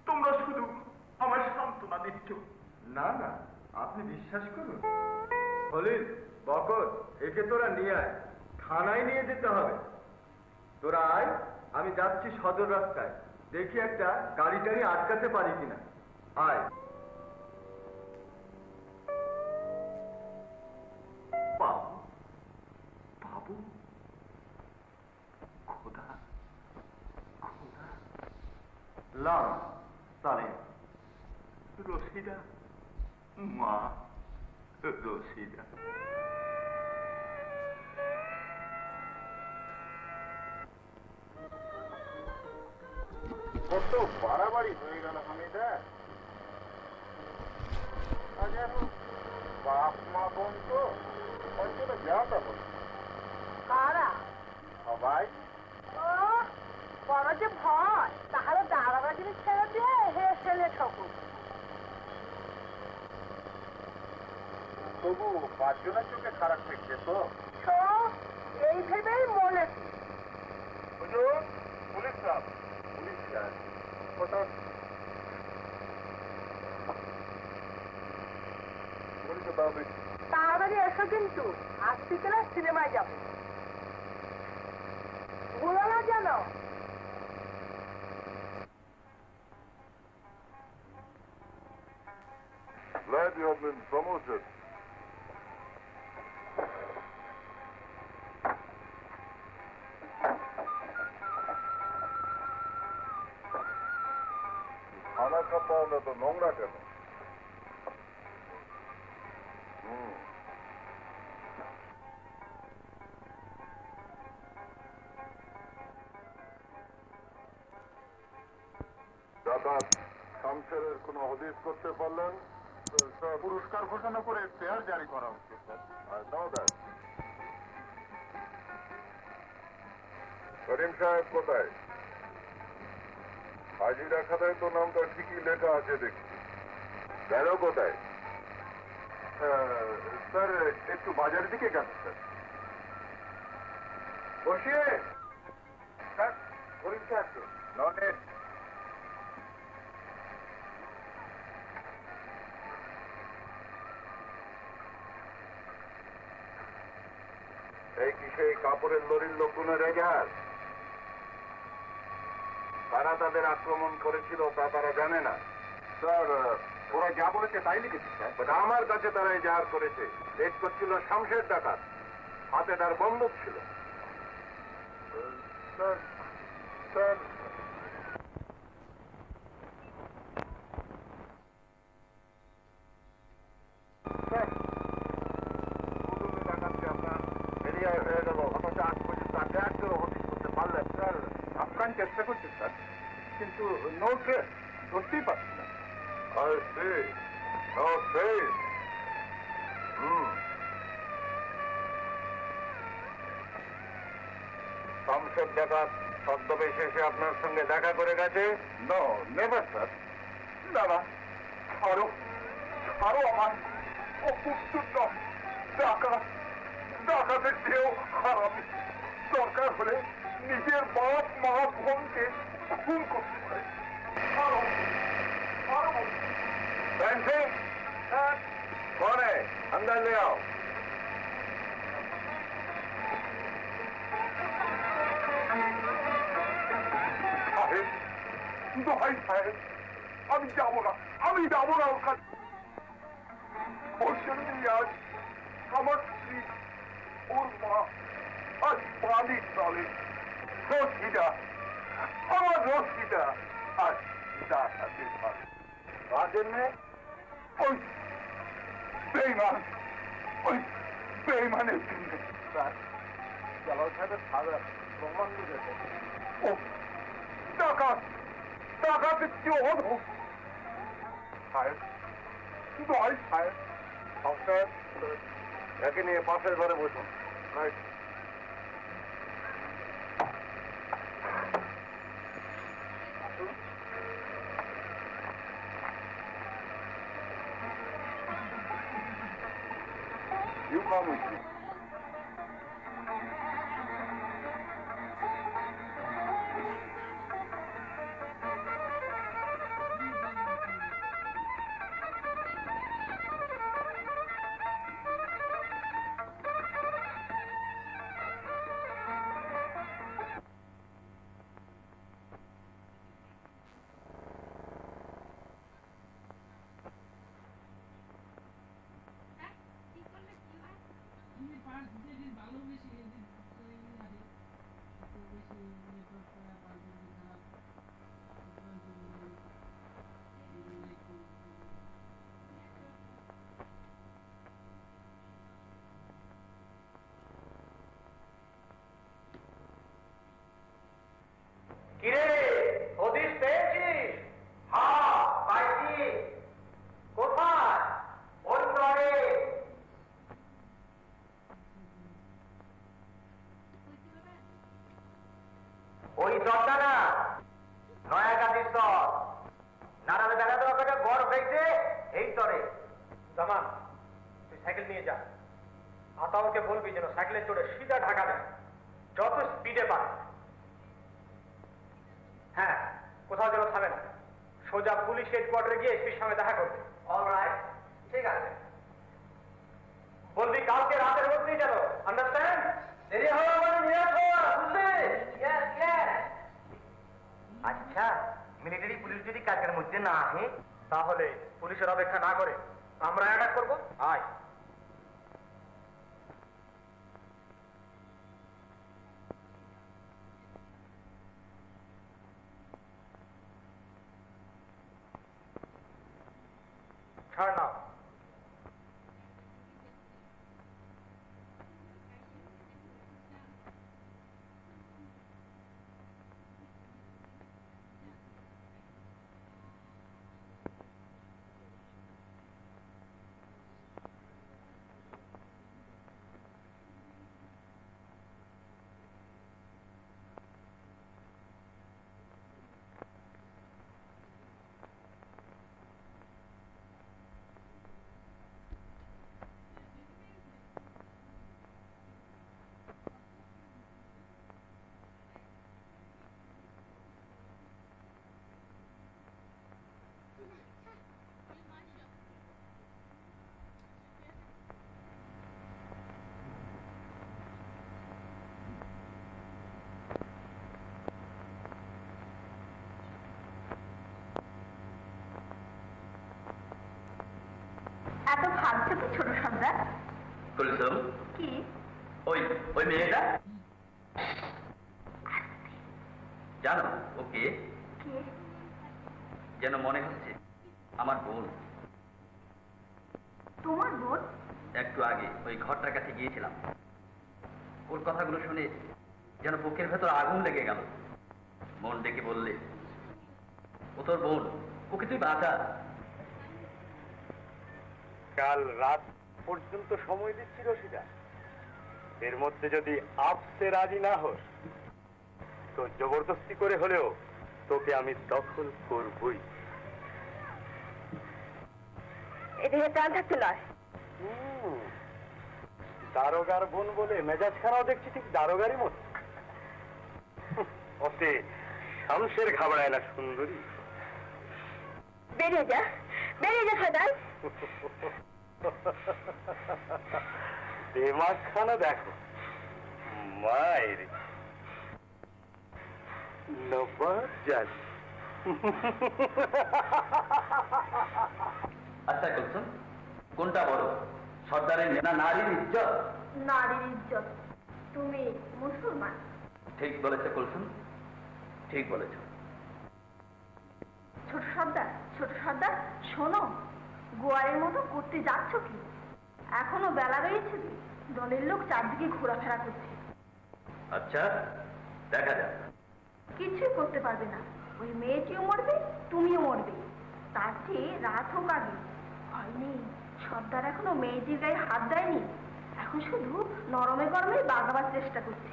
তোমরা শুধু আমার সান্ত্বনা দিচ্ছ। না না, আপনি বিশ্বাস করুন। খলিল, বকর, একে তোরা নিয়ে আয়, থানায় নিয়ে যেতে হবে। তোরা আয়, আমি যাচ্ছি সদর রাস্তায়, দেখি একটা গাড়ি টাড়ি আটকাতে পারি কিনা। আয়। পাবো? পাবো? খোদা, খোদা। লন চলে। রশিদা, মা, রশিদা। কত বাড়াবাড়ি হয়ে গেল হামিদা। আজ এখন বাপ মা বোন তো অঞ্চলে যাওয়াটা বল কারা? সবাই। ও বড় যে ভয়, তাহলে দাঁড়াবা জিনিস ছেড়ে দিয়ে হেসেলে ঠকুন। তবু পাঁচজনের চোখে খারাপ থাকছে তো। তো এই ভেবেই মনে হুজুর, পুলিশ সাহেব, পুলিশ সাহেব কোথাও বলতে পারবে। তাড়াতাড়ি এসো কিন্তু, আজ বিকেলে সিনেমায় যাবো। ভুলো না যেন। Glad you have been promoted. খানা খাওয়া তো নোংরা কেন? দাদা শামসেরের কোনো হদিস করতে পারলেন? পুরস্কার ঘোষণা করে ফেয়ার জারি করা উচিত স্যার। করিম সাহেব কোথায়? হাজিরা খাতায় তো নামটা ঠিকই লেখা আছে দেখছি। গেল কোথায়? স্যার একটু বাজারের দিকে গেল স্যার। বসিয়ে স্যার, করিম সাহেব ননে। এই কি সেই কাপড়ের লরির লোকগুলো রেজাল? তারা তাদের আক্রমণ করেছিল তা তারা জানে না স্যার। ওরা যা বলেছে তাই লিখেছে স্যার। আমার কাছে তারা এজাহার করেছে। লেট করছিল শামসের ডাকাত, হাতে তার বন্দুক ছিল। স্যার স্যার স্যার, প্রথমে ডাকাতকে আপনার এরিয়া হয়ে গেল, অথচ আজ পর্যন্ত আপনি একজনও হদিস করতে পারলেন। স্যার আফগান চেষ্টা করছি স্যার, কিন্তু নো ট্রেস, ধরতেই পারছি না। No trace. শামসের ডাকাত ছদ্মবেশে এসে আপনার সঙ্গে দেখা করে গেছে? No, never sir. দাদা ছাড়ো, ছাড়ো আমার। ও কুকুর নয়, ডাকাত, ডাকাতের চেয়েও হারামি। দরকার হলে নিজের বাপ মা বোনকে খুন করতে পারে। कौन है अंदर ले आओ। साहेब দোহাই সাহেব আমি যাবো না ওর কাছে। ওর জন্যই আজ আমার স্ত্রী ওর মা আজ পানির তলে। রশিদা আমার রশিদা আজ ডাকাতের হাতে। কার জন্যে? ওই বেইমানের জন্য। জালাল সাহেবের সাজা প্রমাণ দিয়েছে। ও ডাকাতের চেয়ে অদ্ভুত। সাহেব দোহাই সাহেব। সাহেব একে নিয়ে পাশের ঘরে বসুন। You come with me. কিরে হদিস পেয়েছিস? হ্যাঁ পাইছি। কোথায়? ওই ঘরে। ওই দরজা না নয়া গাছির স্তর নাড়ালে দেখা দেওয়া করে বড় হয়েছে এই স্তরে। জামান তুই সাইকেল নিয়ে যা। আতাউরকে বলবি যেন সাইকেলে চড়ে সিধা ঢাকা দেয়, যত স্পিডে পায়। হ্যাঁ কোথাও যেন থামে না, সোজা পুলিশ হেডকোয়ার্টারে গিয়ে এসপির সঙ্গে দেখা করবে। অলরাইট, ঠিক আছে। বলবি কালকে রাতের মধ্যেই যেন, আন্ডারস্ট্যান্ড? দেরি হলো মানে নিয়ে আসো, বুঝলি? আচ্ছা, মিলিটারি পুলিশ যদি কাজের মধ্যে না আসে তাহলে পুলিশের অপেক্ষা না করে আমরা অ্যাটাক করবো। আয়। ছাড় নাও। এত ভাবছো কি ছোট সর্দার? কুলসুম, কি? ওই ওই মেয়েটা জানো ওকে? কে? যেন মনে হচ্ছে আমার বোন। তোমার বোন? একটু আগে ওই ঘরটার কাছে গিয়েছিলাম, ওর কথাগুলো শুনে যেন বুকের ভেতর আগুন লেগে গেল। মন ডেকে বললে ও তোর বোন, ওকে তুই বাঁচা। কাল রাত পর্যন্ত সময় দিচ্ছি রশিদা, এর মধ্যে যদি আপসে রাজি না হোস তো জবরদস্তি করে হলেও তোকে আমি দখল করবই। এদিকে প্রাণ থাকতে নয়। দারোগার বোন বলে মেজাজ খারাপ দেখছি ঠিক দারোগারই মতো। ওতে শামসের ঘাবড়ায় না সুন্দরী। বেরিয়ে যা সর্দার। দিমাগখানা দেখো মায়ের নব্বর জাল। আচ্ছা কুলসুম, কোনটা বড়, সর্দারের না নারীর ইজ্জত? নারীর ইজ্জত। তুমি মুসলমান। ঠিক বলেছে কুলসুম, ঠিক বলেছ। ছোট সর্দার শোনো, গোয়ারের মতো করতে যাচ্ছ কি? এখনো বেলা রয়েছে, দলের লোক চারদিকে ঘোরাফেরা করছে। আচ্ছা, দেখা যাক। কিছুই করতে পারবে না, ওই মেয়েটিও মরবে, তুমিও মরবে। তার চেয়ে রাত হোক আগে। হয়নি, সর্দার এখনো মেয়েটির গায়ে হাত দেয়নি, এখন শুধু নরমে গরমে বাগাবার চেষ্টা করছে।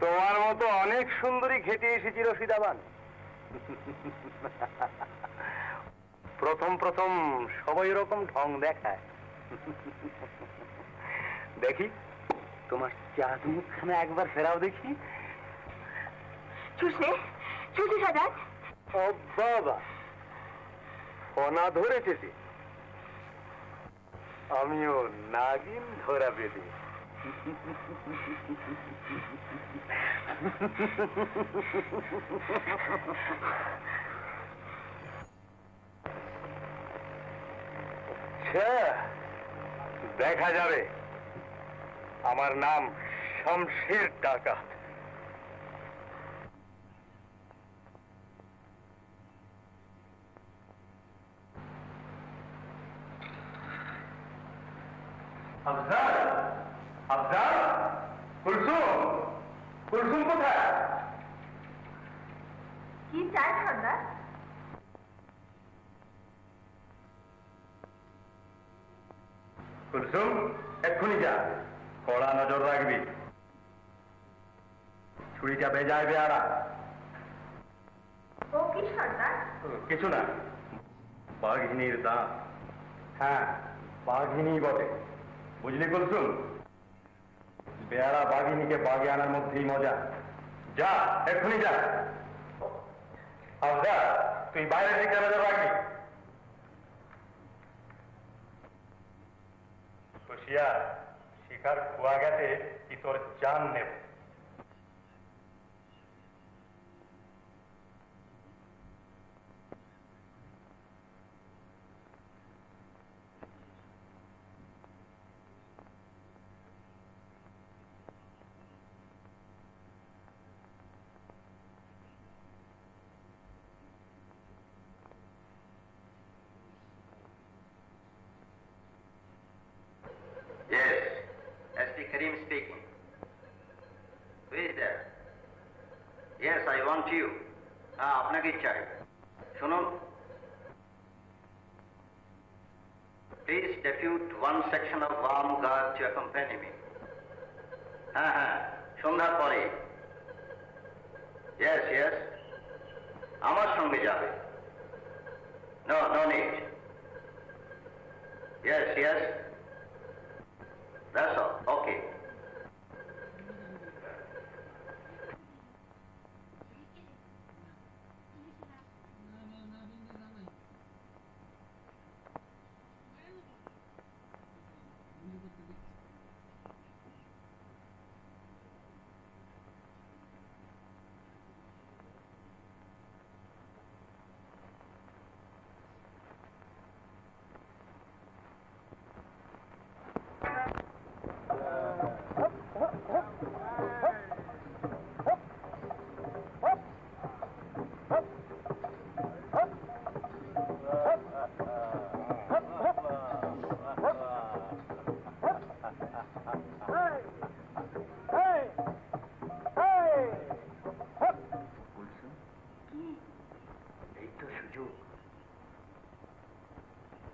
তোমার মতো অনেক সুন্দরী খেতে এসেছি রশিদাবান। প্রথম প্রথম সবাই এরকম ঢং দেখায়। দেখি তোমার চাঁদ মুখখানা একবার ফেরাও দেখি। চুষে সর্দার। ও বাবা, ফনা ধরেছে যে, আমিও নাগিন ধরা বেঁধে। দেখা যাবে। আমার নাম শমশের ডাকাত। আফজাল, আফজাল, কুলসুম, কুলসুম কোথায়? কি চাই সর্দার? কুলসুম, এক্ষুনি যা, কড়া নজর রাখবি। ছুরিটা বেজায় বেয়ারা। ও কি সর্দার? কিছু না, বাঘিনীর দাঁত। হ্যাঁ, বাঘিনী বটে, বুঝলি কুলসুম? বেয়ারা বাঘিনীকে বাগে আনার মধ্যেই মজা। যা, এক্ষুনি যা। আফজাল, তুই বাইরের দিকে নজর রাখবি। হুঁশিয়ার, শিকার খোয়া গেছে কি তোর জান নেব। Yes, S.P. Karim speaking. Who is there? Yes, I want you. আপনাকে চাই। শুনুন, please depute one section of armed guard to accompany me. হ্যাঁ, সন্ধ্যার পরে। Yes, yes. আমার সঙ্গে যাবে। No need. Yes. That's all. Okay.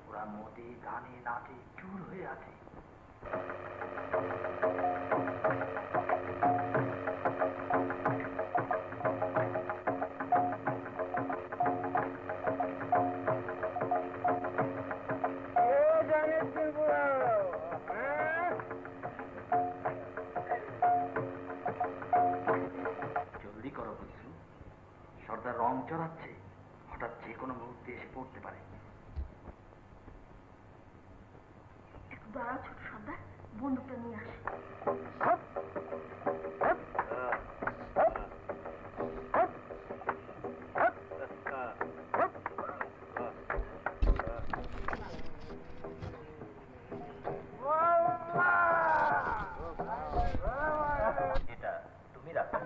ওরা মদে গানে নাচে চুর হয়ে আছে। কুলসুম, সর্দার রং চড়াচ্ছে, হঠাৎ যে কোনো মুহূর্তে এসে পড়তে পারে। একটু দাঁড়াও ছোট সর্দার, বন্দুকটা নিয়ে আসে। এটা তুমি রাখো।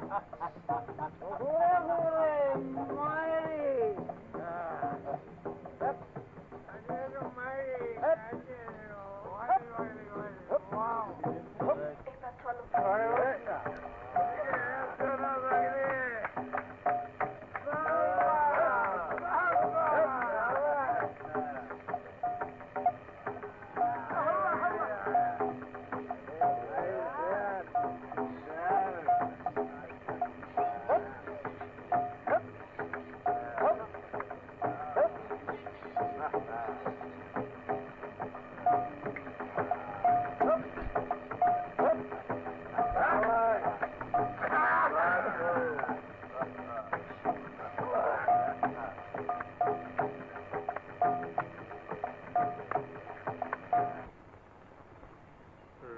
এবার চলো।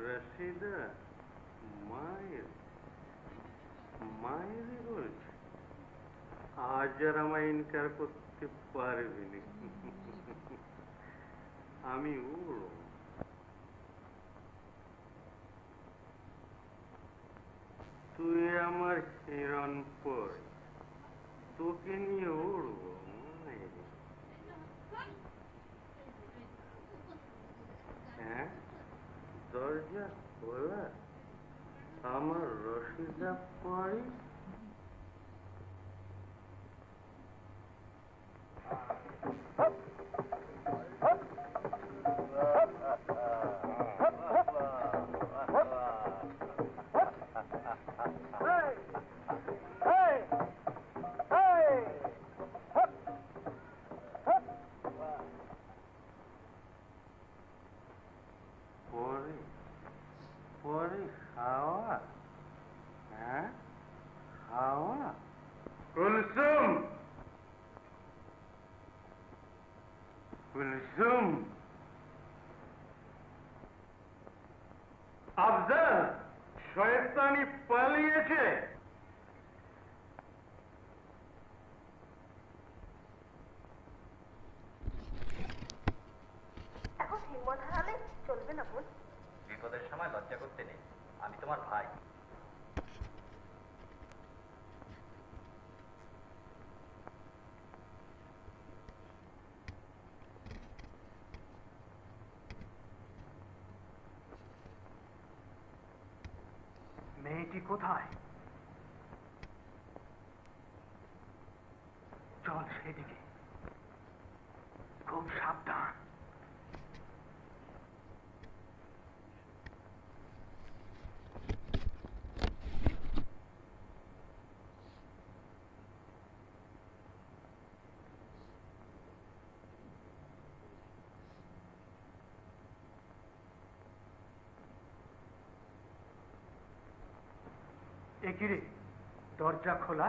রশিদা, মায়ের মায়েরই বলছে, আজ আর আমায় ইনকার করতে পারবি না। আমি উড়ো। তুই আমার হিরণ পর, তোকে নিয়ে উড়বো। হ্যাঁ, দরজা খোলা, আমার রশিদা পরি। পরে পরে হাওয়া, হ্যাঁ হাওয়া। কুলসুম, কুলসুম, আফজাল, শয়তানি পালিয়েছে। এখন হিম্মত হারালে চলবে না বোন। বিপদের সময় লজ্জা করতে নেই, আমি তোমার ভাই। মেয়েটি কোথায়? চল সেদিকে, খুব সাবধান। একিরে, দরজা খোলা?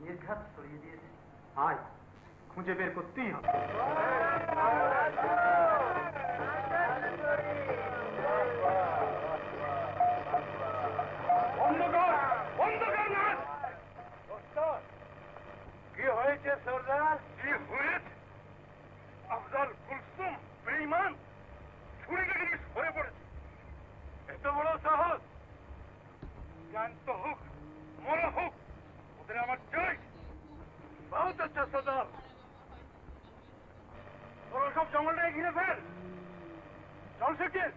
নির্ঘাত সরিয়ে দিয়েছে। আয়, খুঁজে বের করতেই হবে। কি হয়েছে সর্দার? কি হয়েছে? আফজাল কুলসুম বেঈমান ছুরি কেটে সরে পড়েছে। এত বড় সাহস! জ্ঞান্ত হোক, মরা হোক, ওদের আমার চাই। বহুত আচ্ছা সর্দার, তোরা সব জঙ্গলটাকে ঘিরে ফেল। চল শিখিস।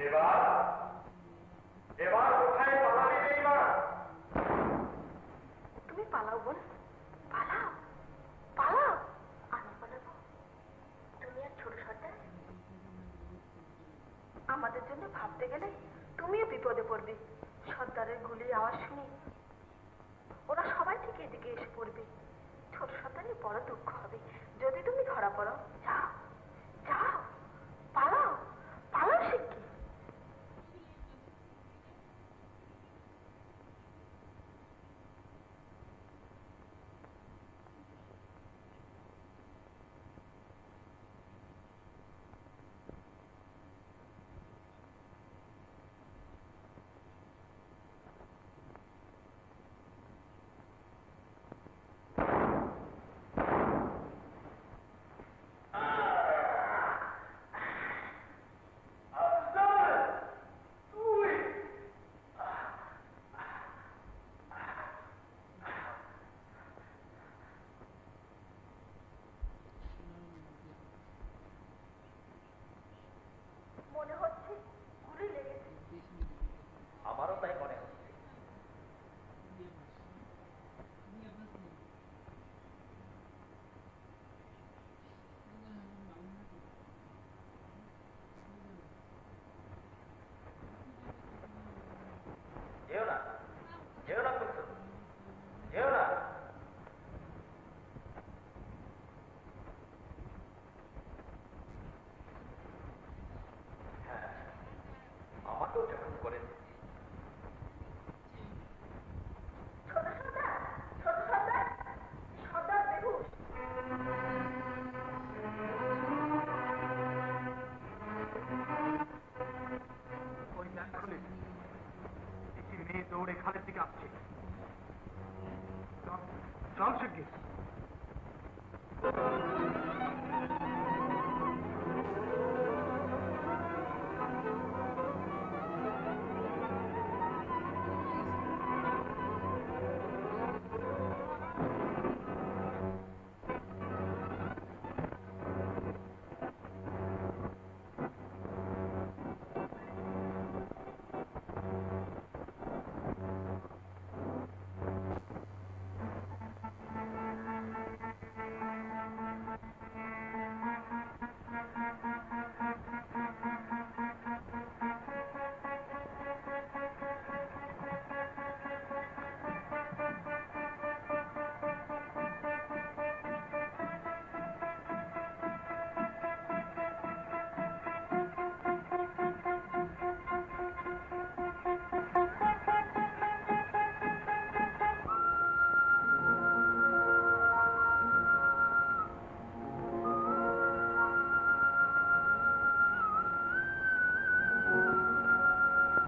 এবার এবার কোথায় পালাবি বেঈমান? তুমি পালাও বোন, পালাও পালাও। আমি পালাবো? তুমি আর ছোট সর্দার আমাদের জন্য ভাবতে গেলে তুমিও বিপদে পড়বে। সর্দারের গুলির আওয়াজ শুনে ওরা সবাই ঠিক এদিকে এসে পড়বে। ছোট সর্দারের বড় দুঃখ হবে যদি তুমি ধরা পড়ো। যাও যাও, পালাও পালাও শিগগির। মনে হচ্ছে গুলি লেগেছে। আমারও তাই মনে হচ্ছে। যেও না, যেও না করছো, যেও না। হ্যাঁ, আমাকেও যখন করে ছোট সর্দার, ছোট সর্দার, সর্দার বেহুশ। ওই ম্যাচ খুলে একটি মেয়ে দৌড়ে খালের দিকে আসছে। চল, চল শিগগির।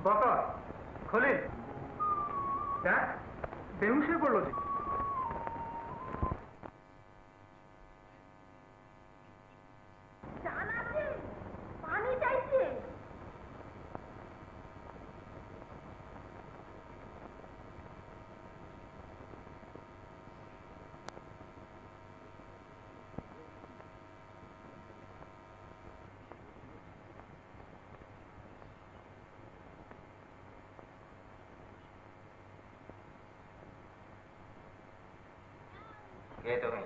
বকর, খলিল, দেখ বেহুশ হয়ে পড়লো যে। জান আছে, পানি চাইছে। কে তুমি?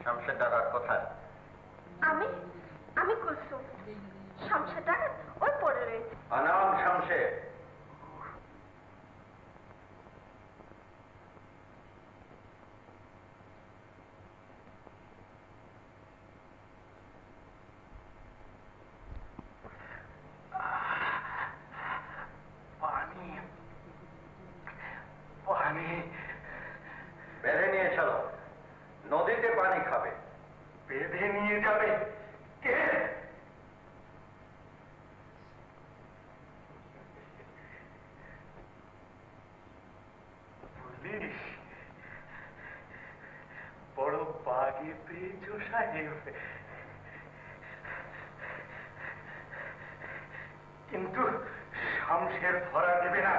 শামশেরদার আর কোথায়? আমি আমি কুলসুম। শামশেরদার ওই পড়ে রয়েছে। আনাম শামশের। পানি, পানি। বেঁধে নিয়ে চলো, নদীতে পানি খাবে। বেঁধে নিয়ে যাবে কে? পুলিশ? বড় বাগে পেয়েছো সাহেব। কিন্তু শামশের ধরা দেবে না।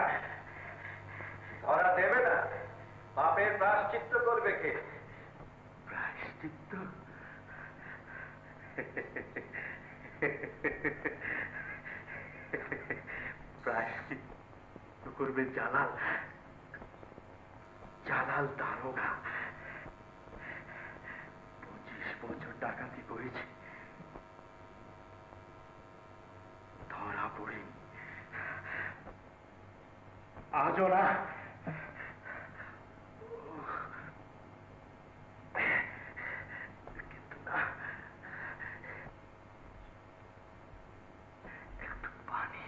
ধরা দেবে না? পাপের প্রায়শ্চিত্ত করবে কে? প্রায়শ্চিত্ত? করবে জালাল। জালাল দারোগা, 25 বছর ডাকাতি করেছে, ধরা পড়েনি। আজও না। কিন্তু না, একটু পানি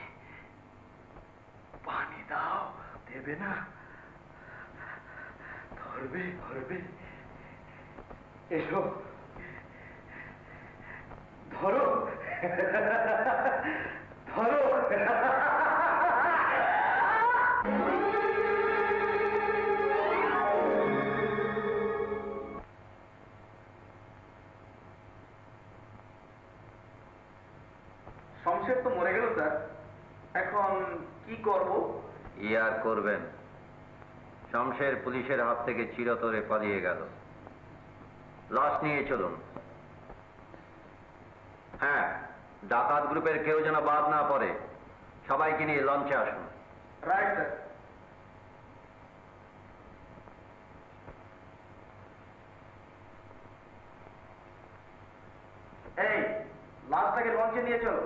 পানি দাও। দেবে না? ধরবে ধরবে। এসো, ধরো ধরো। শমশের তো মরে গেল স্যার, এখন কি করব? আর করবেন? শমশের পুলিশের হাত থেকে চিরতরে পালিয়ে গেল। লাশ নিয়ে চলুন। হ্যাঁ, ডাকাত গ্রুপের কেউ যেন বাদ না পড়ে। সবাইকে নিয়ে লঞ্চে আসুন। Right sir. এই লাশটাকে লঞ্চে নিয়ে চলো।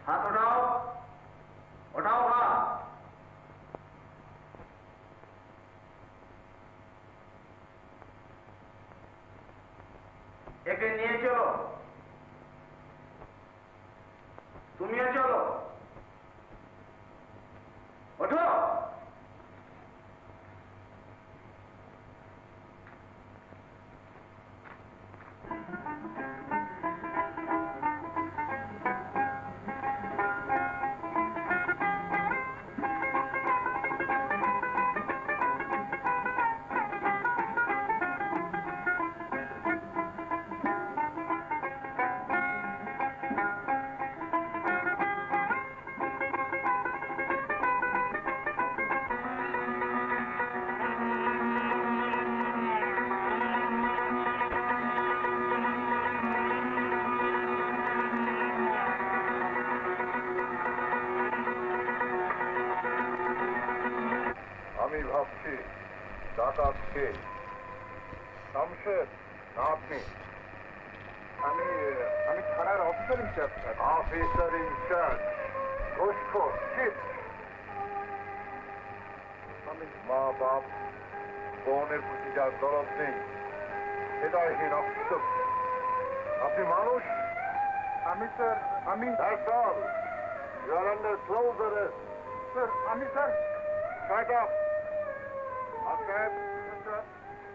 হাত ওঠাও, ওঠাও হাত। একে নিয়ে চলো, তুমিও চলো, ওঠো। আমি ভাবছি ডাকাত কে? শমশের না আপনি? আমি আমি থানার অফিসার ইনচার্জ। Officer in charge? ঘুষখোর, চিট। আমি মা বাপ বোনের প্রতি যার দরদ নেই, হৃদয়হীন অফিসার। আপনি মানুষ? আমি স্যার, আমি That's all. You are under close arrest. Sir, আমি sir. Shut up. Okay. Yes, sir.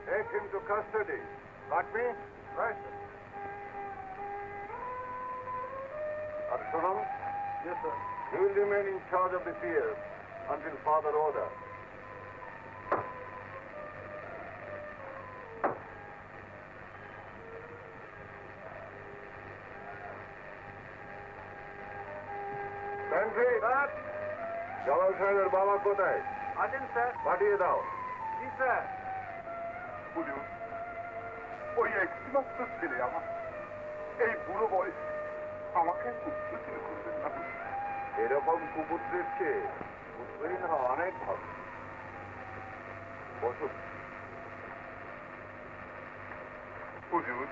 Take him to custody. Got me? Right, sir. And Sonam? Yes, sir. He will remain in charge of the PS until further order. Sentry, Jalal সাহেবের বাবা কোথায়? আছেন sir. পাঠিয়ে দাও। জি sir. বুঝুন, ওই একমাত্র ছেলে আমার, এই বুড়ো বয়স আমাকে কুপুত্র করবেন না। এরকম কুপুত্রের চেয়ে পুত্রহীন হওয়া অনেক ভালো। বসুন। বুঝুন,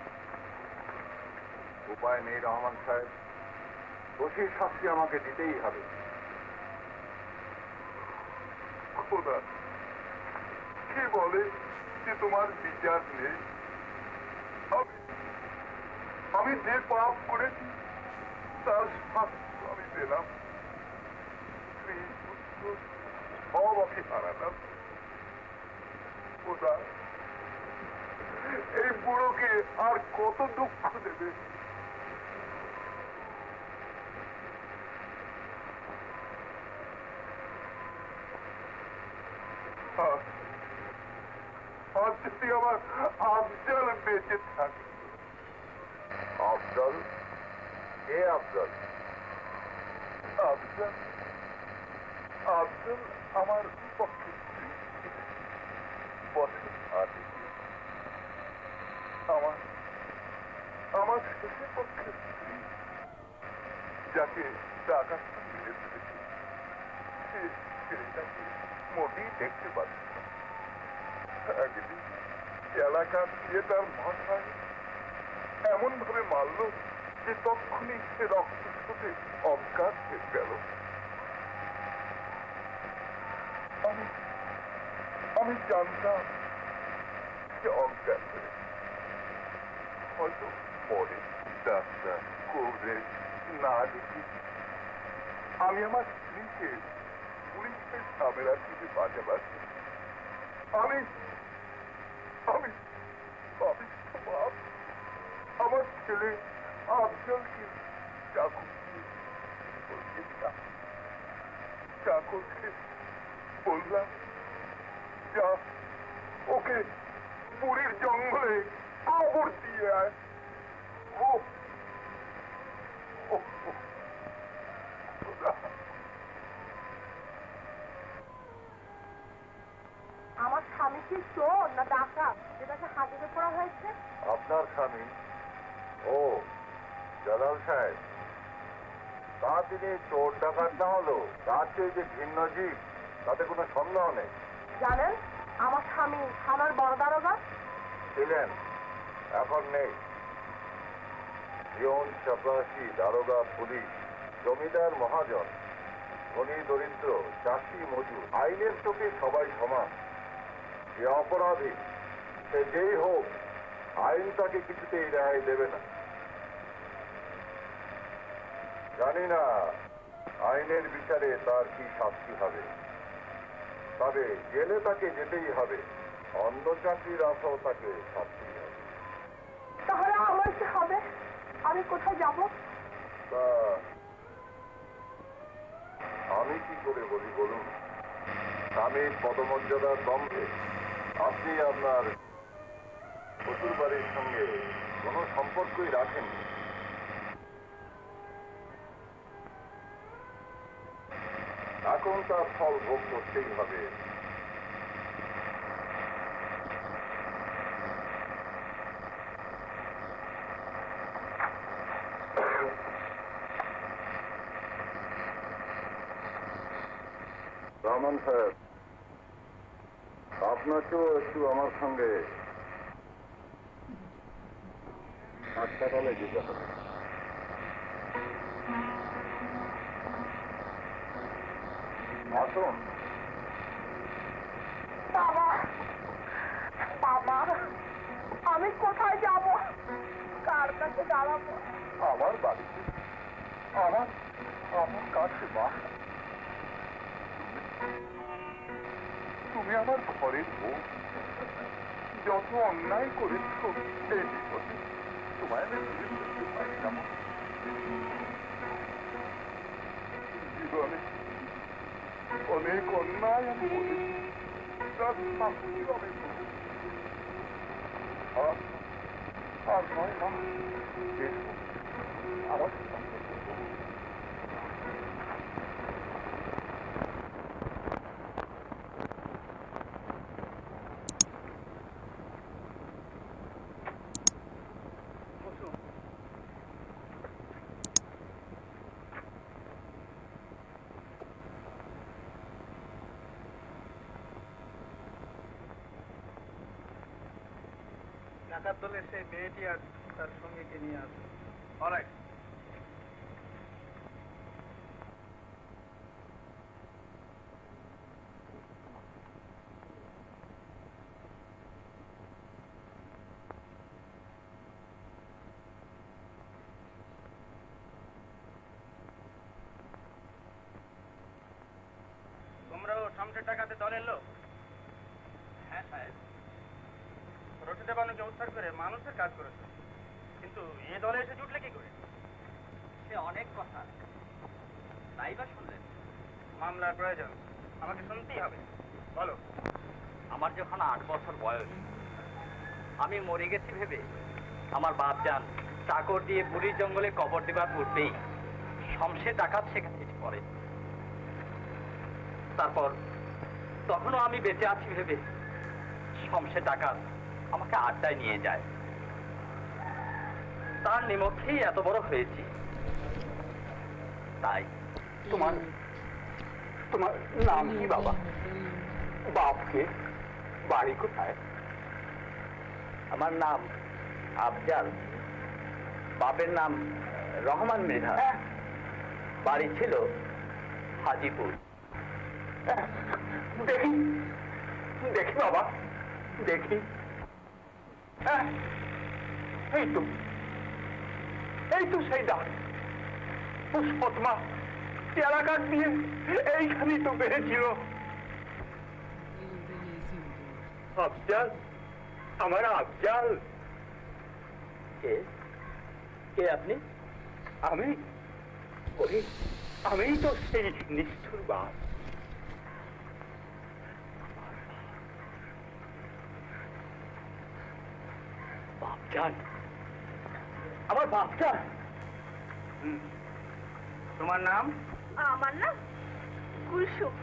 উপায় নেই রহমান সাহেব, দোষীর শাস্তি আমাকে দিতেই হবে। খোদা, কে বলে যে তোমার বিচার নেই? আমি যে পাপ করেছি তার শাস্তি আমি পেলাম। স্ত্রী, পুত্র সব আমি হারালাম। খোদা, এই বুড়োকে আর কত দুঃখ দেবে? আর যদি আমার আফজাল বেঁচে থাকে, আফজল? কে আফজল? আফজল আফজল আমার পক্ষে স্ত্রী। বছর আগে আমার শেষের পক্ষে স্ত্রী, যাকে টাকা মিলে ফেলেছে, সে ছেলেটাকে মোটেই দেখতে পাচ্ছে না। একদিন এলাকা দিয়ে তার মাথায় এমন ভাবে মারল যে তখনই সে রক্ত স্রোতে অজ্ঞান হয়ে গেল। আমি জানতাম সে অজ্ঞান হয়ে হয়তো পরে ডাক্তার করে না দেখি আমি আমার স্ত্রীকে পুলিশের ঝামেলা থেকে বাঁচাবার আমি আমার ছেলে আফজলকে চাকরকে বললাম, যা ওকে পুরীর জঙ্গলে কবর দিয়ে আয়। আমার স্বামী কি চোর না ডাকাত যেটাকে হাজিরে করা হয়েছে? আপনার স্বামী? ও জালাল সাহেব, তা তিনি চোর ডাকাত না হলো তার চেয়ে যে ভিন্ন জীব তাতে কোনো সন্দেহ নেই। জানেন আমার স্বামী থানার বড় দারোগা ছিলেন, এখন নেই। জীবন চাপরাশি, দারোগা, পুলিশ, জমিদার, মহাজন, ধনী দরিদ্র, চাষি মজুর, আইনের চোখে সবাই সমান। যে অপরাধী সে যেই হোক, আইন তাকে কিছুতেই রেহাই দেবে না। জানি না আইনের বিচারে তার কি শাস্তি হবে, তবে জেলে তাকে যেতেই হবে। অন্ধ চাকরির আশাও তাকে শাস্তি হবে। তাহলে আমার কি হবে? আমি কোথায় যাব? তা আমি কি করে বলি বলুন? স্বামীর পদমর্যাদার দম্ভে আপনি আপনার শ্বশুর বাড়ির সঙ্গে কোনো সম্পর্কই রাখেননি। এখন তার ফল ভোগ করতেই হবে। রহমান সাহেব, আপনাকেও একটু আমার সঙ্গে হাসপাতালে যেতে হবে। আসুন। বাবা বাবা, আমি কোথায় যাব? কার কাছে দাঁড়াবো? আমার বাড়িতে, আমার কাছে মা। তুমি আমার ঘরের বউ, যত অন্যায় করেছ এই বিপদে তোমায় আমি ফিরে করতে পারি না। জীবনে অনেক অন্যায় আমি করেছি, তার শাস্তিও আমি করেছি। আর নয় মা, এসো আমার সঙ্গে। ডাকাত দলের সেই মেয়েটি আর তার সঙ্গে কে নিয়ে আসে। অলরাইট। তোমরাও সামনের টাকাতে দলের লোক? হ্যাঁ সাহেব। রশিদা বানুকে উদ্ধার করে মানুষের কাজ করেছে, কিন্তু এ দলে এসে জুটলে কি করে? সে অনেক কথা, তাই বা শুনলেন? মামলার প্রয়োজন, আমাকে শুনতেই হবে। বলো। আমার যখন 8 বছর বয়স, আমি মরে গেছি ভেবে আমার বাপ যান চাকর দিয়ে বুড়ির জঙ্গলে কবর দেবার পূর্বেই শমশের ডাকাত সেখানে এসে পড়ে। তারপর তখনও আমি বেঁচে আছি ভেবে শমশের ডাকাত আমাকে আড্ডায় নিয়ে যায়। তার নিমক্ষেই এত বড় হয়েছি। তাই তোমার তোমার নাম কি বাবা? বাপকে? বাড়ি কোথায়? আমার নাম আফজাল, বাপের নাম রহমান মৃধা, বাড়ি ছিল হাজিপুর। দেখি দেখি বাবা, দেখি। এই তো সেই ডাক। পুষ্পতমা এলাকার দিয়ে এইখানেই তো বেড়েছিল। আফজাল, আমার আফজাল। কে কে আপনি? আমি আমিই তো সেই নিষ্ঠুর বাপ। বাপজান, আমার বাপজান। তোমার নাম? আমার না কুলসুম।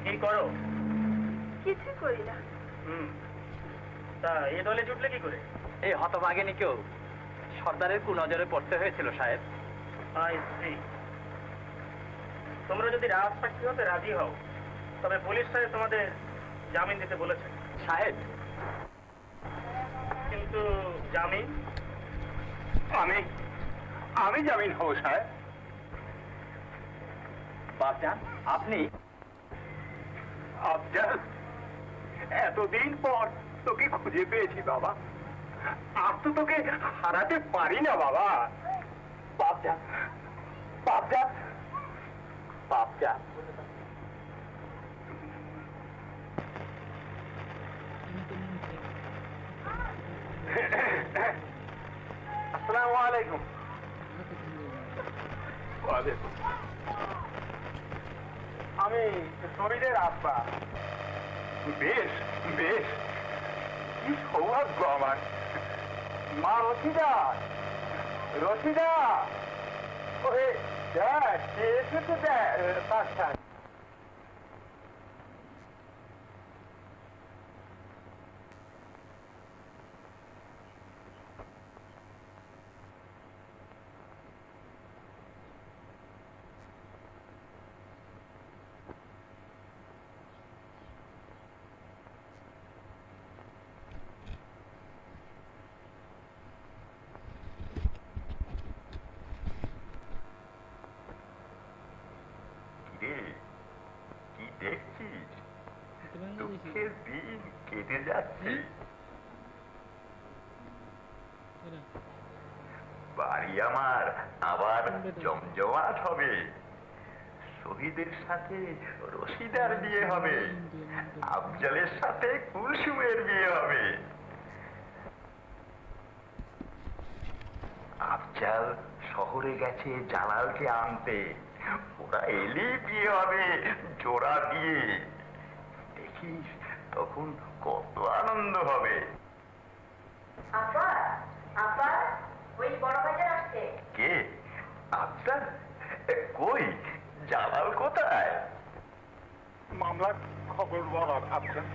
কি করো? কিছু করি না। তা এ দলে জুটলে কি করে? এই হতভাগিনীকেও সর্দারের কুনজরে পড়তে হয়েছিল সাহেব। তোমরা যদি রাজসাক্ষী হতে রাজি হও তবে পুলিশ সাহেব তোমাদের জামিন দিতে বলেছেন। সাহেব, কিন্তু জামিন? আমি জামিন হব সাহেব? বাপজান, আপনি? আফজাল, এতদিন পর তোকে খুঁজে পেয়েছি বাবা। আর তো তোকে হারাতে পারি না বাবা। বাপজান, বাপজান, বাপজান। আসসালামু আলাইকুম। আমি শরীরের আব্বা। বেশ বেশ, কি সৌভাগ্য আমার। মা রশিদা, রশিদা, ওরে দেখ কে এসেছে, দেখ। কি দেখছিস? দুঃখের দিন কেটে যাচ্ছে। বাড়ি আমার আবার জমজমাট হবে। শহীদের সাথে রশিদার বিয়ে হবে, আফজালের সাথে কুলসুমের বিয়ে হবে। আফজাল শহরে গেছে জালালকে আনতে। ওরা এলেই বিয়ে হবে, জোড়া বিয়ে। দেখিস তখন কত আনন্দ হবে। আপা, আপা, ওই বড় বাজার আসছে। কে? আফজাল? কই জালাল কোথায়? মামলার খবর বল আফজাল।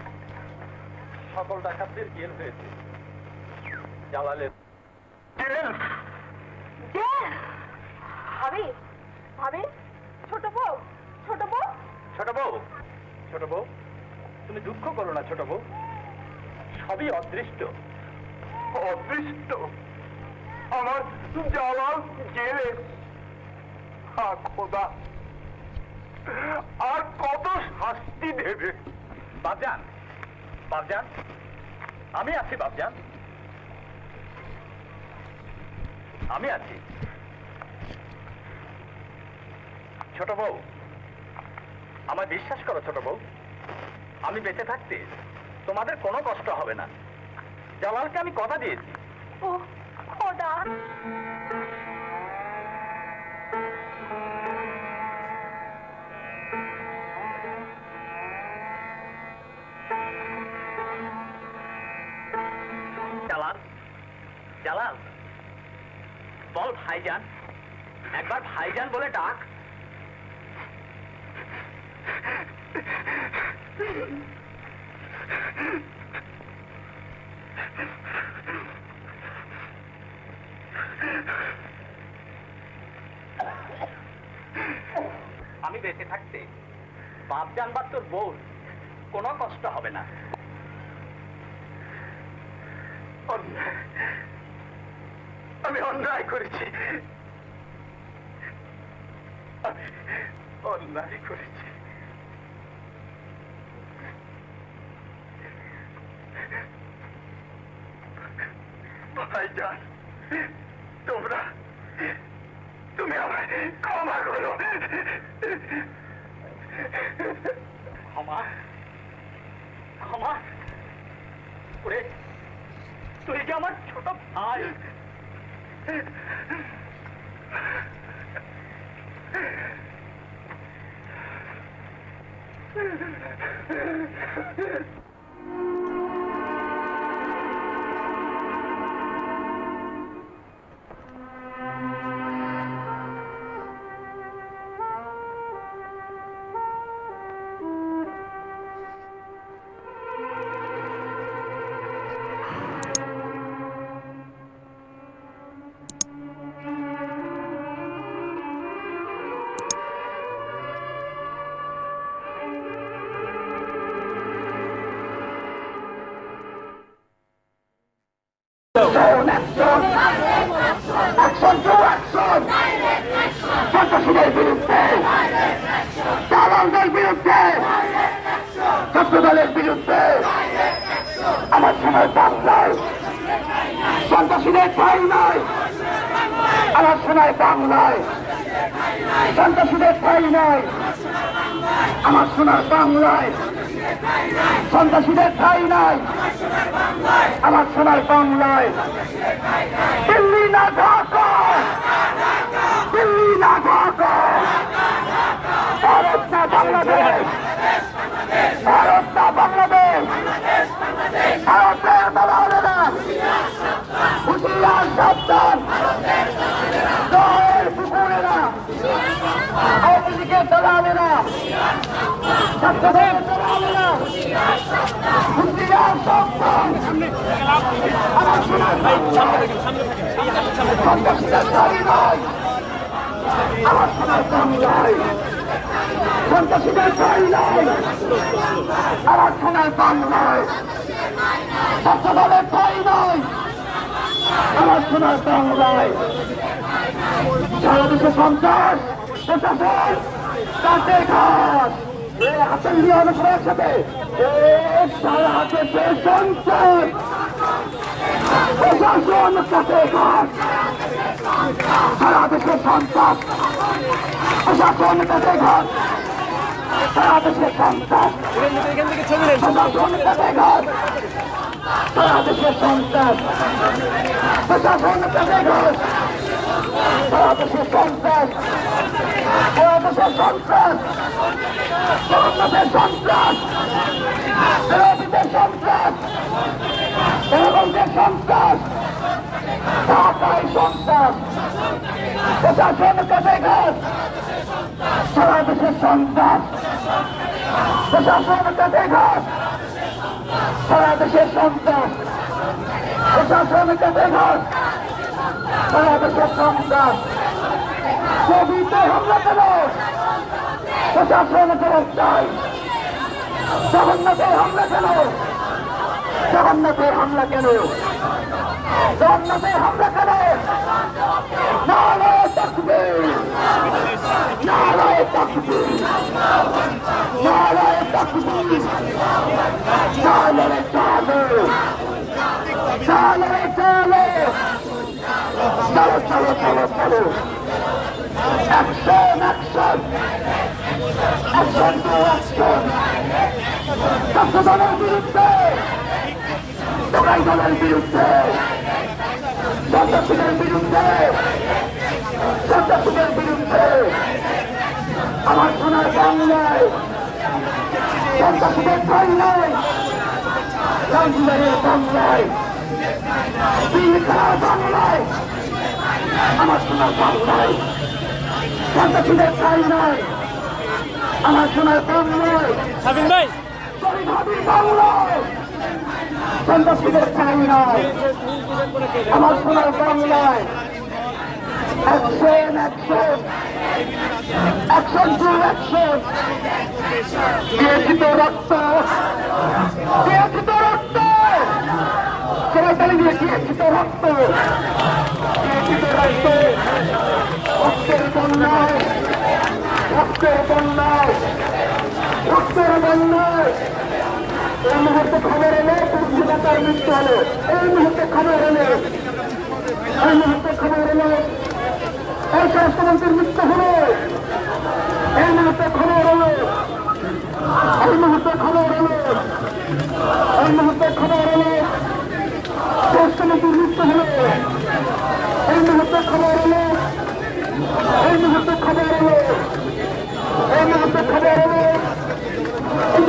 সকল ডাকাতদের জেল হয়েছে। জালালের ভাবি, ভাবি, ছোট বউ, ছোট বউ। ছোট বউ, ছোট বউ, তুমি দুঃখ করো না ছোট বউ, সবই অদৃষ্ট। অদৃষ্ট? আমার জালাল জেলে। খোদা, আর কত শাস্তি দেবে? বাপজান, বাপজান, আমি আছি বাপজান, আমি আছি। ছোট বউ, আমায় বিশ্বাস করো ছোট বউ, আমি বেঁচে থাকতে তোমাদের কোনো কষ্ট হবে না। জালালকে আমি কথা দিয়েছি। ও খোদা, জালাল, জালাল, বল ভাইজান, একবার ভাইজান বলে ডাক। আমি বেঁচে থাকতে বাপ জানবার তোর বউ কোনো কষ্ট হবে না। আমি অন্যায় করেছি, আমি অন্যায় করেছি। ভাইজান, তুমি আমায় ক্ষমা করো। ক্ষমা ক্ষমা ওরে, তুই যে আমার ছোট ভাই। সন্ত্রাসীদের বিরুদ্ধে, দালালদের বিরুদ্ধে, ছাত্রদলের বিরুদ্ধে আমার সময় বাংলায় সন্ত্রাসীদের ঠাই নয়। আমার সময় বাংলায় সন্ত্রাসীদের ঠাই নয়। আমার সোনার বাংলায় সন্ত্রাসীদের ঠাই নাই। আমার সোনার বাংলায় দিল্লি না ঢাকা, দিল্লি না ঢাকা, ভারত না বাংলাদেশ, ভারত না বাংলাদেশ, ভারতের দালালেরা হুঁশিয়ার সাবধান, জয়ের পুকুরেরা, আওয়ামী লীগের দালালেরা, ছাত্রদের দালালেরা হুঁশিয়ার সাবধান। আমার সোনার বাংলায় সন্ত্রাসীদের ঠাই নয়। আমার সোনার বাংলায় সন্ত্রাসীদের ঠাই নয়। আমার সোনার বাংলায় ছাত্রদলের ঠাই নয়। আমার সোনার বাংলায় সারা দেশে সন্ত্রাস, প্রশাসন, কাটে ঘাট, হাতের নিয়ে অনেক একসাথে সারা হাতে সন্ত্রাস, প্রশাসন, কাটে ঘাট, সারা দেশে সন্ত্রাস, প্রশাসন, কাটে ঘাট, সারা দেশে সন্ত্রাস, প্রশাসন, কাটে ঘাট, সারা দেশে সন্ত্রাস, প্রশাসন, কাটে ঘাট, সারা দেশে সন্ত্রাস, সারা দেশে সন্ত্রাস, জগন্নাথের সন্ত্রাস, বিরোধীদের সন্ত্রাস, জনগণের সন্ত্রাস, ঢাকায় সন্ত্রাস, প্রশাসন কাটে ঘাট, সারা দেশের সন্ত্রাস, প্রশাসন কাটে ঘাট, সারা দেশের সন্ত্রাস, প্রশাসন কাটে ঘাট, সারা দেশের সন্ত্রাস। কবিতে হামলা কেন? প্রশাসন ফেরত চাই। জগন্নাথের হামলা কেন? জগন্নাথের হামলা কেন? জগন্নাথের হামলা কেন? নারায়ে তাকবীর, নারায়ে তাকবীর, নারায়ে তাকবীর, চালো রে চালো, চালো রে চালো, চলো চলো চলো চলো, action action, action to action, ছাত্রদলের বিরুদ্ধে, দোকাই দলের বিরুদ্ধে, সন্ত্রাসীদের বিরুদ্ধে, সন্ত্রাসীদের বিরুদ্ধে, আমার সোনার বাংলায় সন্ত্রাসীদের ঠাই নাই। রামপুরের বাংলায়, পিলখানার বাংলায় আমার সোনার বাংলায় সন্ত্রাসীদের ঠাঁই নয়, আমার সোনার বাংলায় পরিভাবী বাংলায় সন্ত্রাসীদের ঠাঁই নয়, আমার সোনার বাংলায় action action action to action. দিয়েছি তো রক্ত, দিয়েছি তো রক্ত, সবাই তালে দিয়ে দিয়েছি তো রক্ত, দিয়েছি তো রক্ত, রক্তের বন্যায়, রক্তের বন্যায়, রক্তের বন্যায়। এই মুহূর্তে খবর এলে পুরুষতার মৃত্যু হলো, এই মুহূর্তে খবর এলে, এই মুহূর্তে খবর এলে এই স্বরাষ্ট্রমন্ত্রীর মৃত্যু হলো, এই মুহূর্তে খবর এলো, এই মুহূর্তে খবর এলো, এই মুহূর্তে খবর এলো স্বরাষ্ট্রমন্ত্রীর মৃত্যু হলো, এই মুহূর্তে খবর এলো, এই মুহূর্তে খবর এলো, এই মুহূর্তে খবর এলো।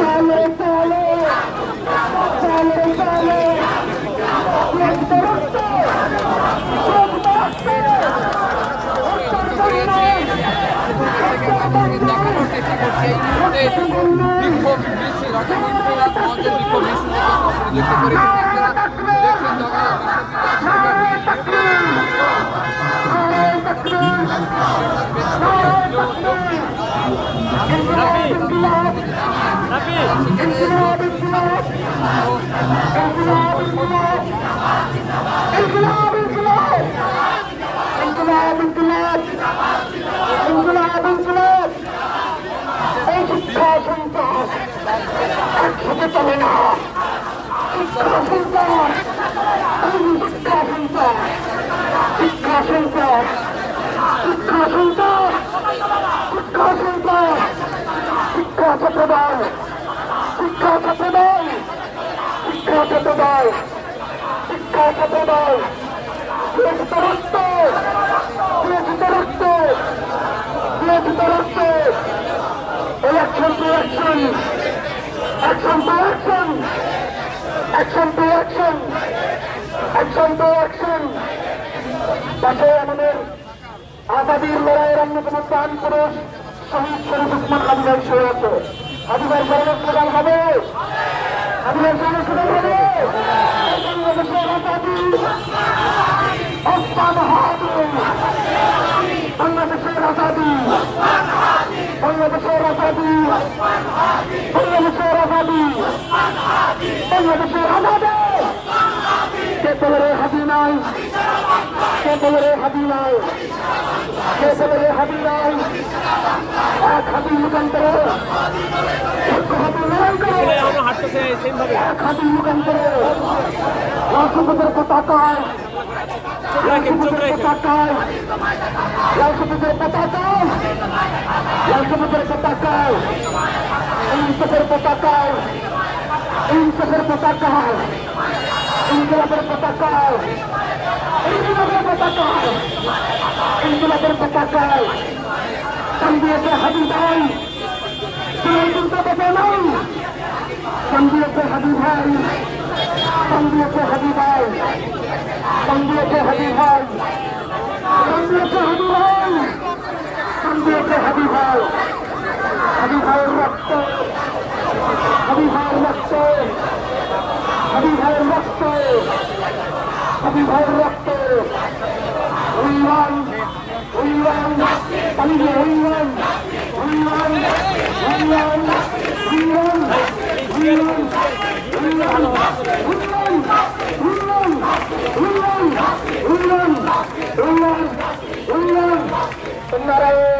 চালে চালে চালে চালে রক্ত রক্ত রক্ত রক্ত দেখানোর চেষ্টা করছে এই মুহূর্তে বিক্ষোভ মিছিল অর্থাৎ ইন্দিরা মঞ্চের বিক্ষোভ মিছিল থেকে লক্ষ্য করে দেখছেন এই শিক্ষা সন্ত্রাস একসাথে চলে না, শিক্ষা সন্ত্রাস, শিক্ষা সন্ত্রাস, শিক্ষা সন্ত্রাস, শিক্ষা সন্ত্রাস, শিক্ষা সন্ত্রাস, শিক্ষা ছাত্রদল, শিক্ষা ছাত্রদল, শিক্ষা ছাত্রদল, শিক্ষা ছাত্রদল, রক্ত রক্ত রক্ত রক্ত রক্ত রক্ত। Election to action, action to action, action to action, action to action. পাশে আমাদের আজাদির লড়াইয়ের অন্যতম প্রাণ পুরুষ শহীদ শরীফ উসমান হাদি ভাই শুয়ে আছে। হাদি ভাই স্মরণের প্রদান হবে, হাদি ভাই স্মরণের প্রদান হবে। বাংলাদেশের আজাদি ওসমান হাদি, বাংলাদেশের আজাদি, বাংলাদেশের আজাদি, বাংলাদেশের আজাদি, বাংলাদেশের আজাদি। কে বলে রে হাদি নাই, কে বলে রে হাদি নাই, কে বলে রে হাদি নাই। এক হাদি যুগান্তরে, এক হাদি লড়াই করে, এক হাদি যুগান্তরে রাষ্ট্রপতির পতাকায়, রাষ্ট্রপতির পতাকায়, রাষ্ট্রপতির পতাকায়, রাষ্ট্রপতির পতাকায়, ইনসাফের পতাকায়, ইনসাফের পতাকায়, ইনকিলাবের পতাকায়, ইনকিলাবের পতাকায়, ইনকিলাবের পতাকায় টান দিয়েছে হাদি ভাই। তুমি কিন্তু দেখে নাই, টান দিয়েছে হাদি ভাই, টান দিয়েছে হাদি ভাই, টান দিয়েছে হাদি ভাই, টান দিয়েছে হাদি ভাই, টান দিয়েছে হাদি ভাই। হাদি ভাইয়ের রক্ত, হাদি ভাইয়ের রক্ত, হাদি ভাইয়ের রক্ত, হাদি ভাইয়ের রক্ত। উইওয়ান উইওয়ান পালিয়ে উইওয়ান উইওয়ান উইওয়ান উইওয়ান উইওয়ান উইওয়ান উইওয়ান উইওয়ান উইওয়ান উইওয়ান উইওয়ান উইওয়ান। নারায়ণ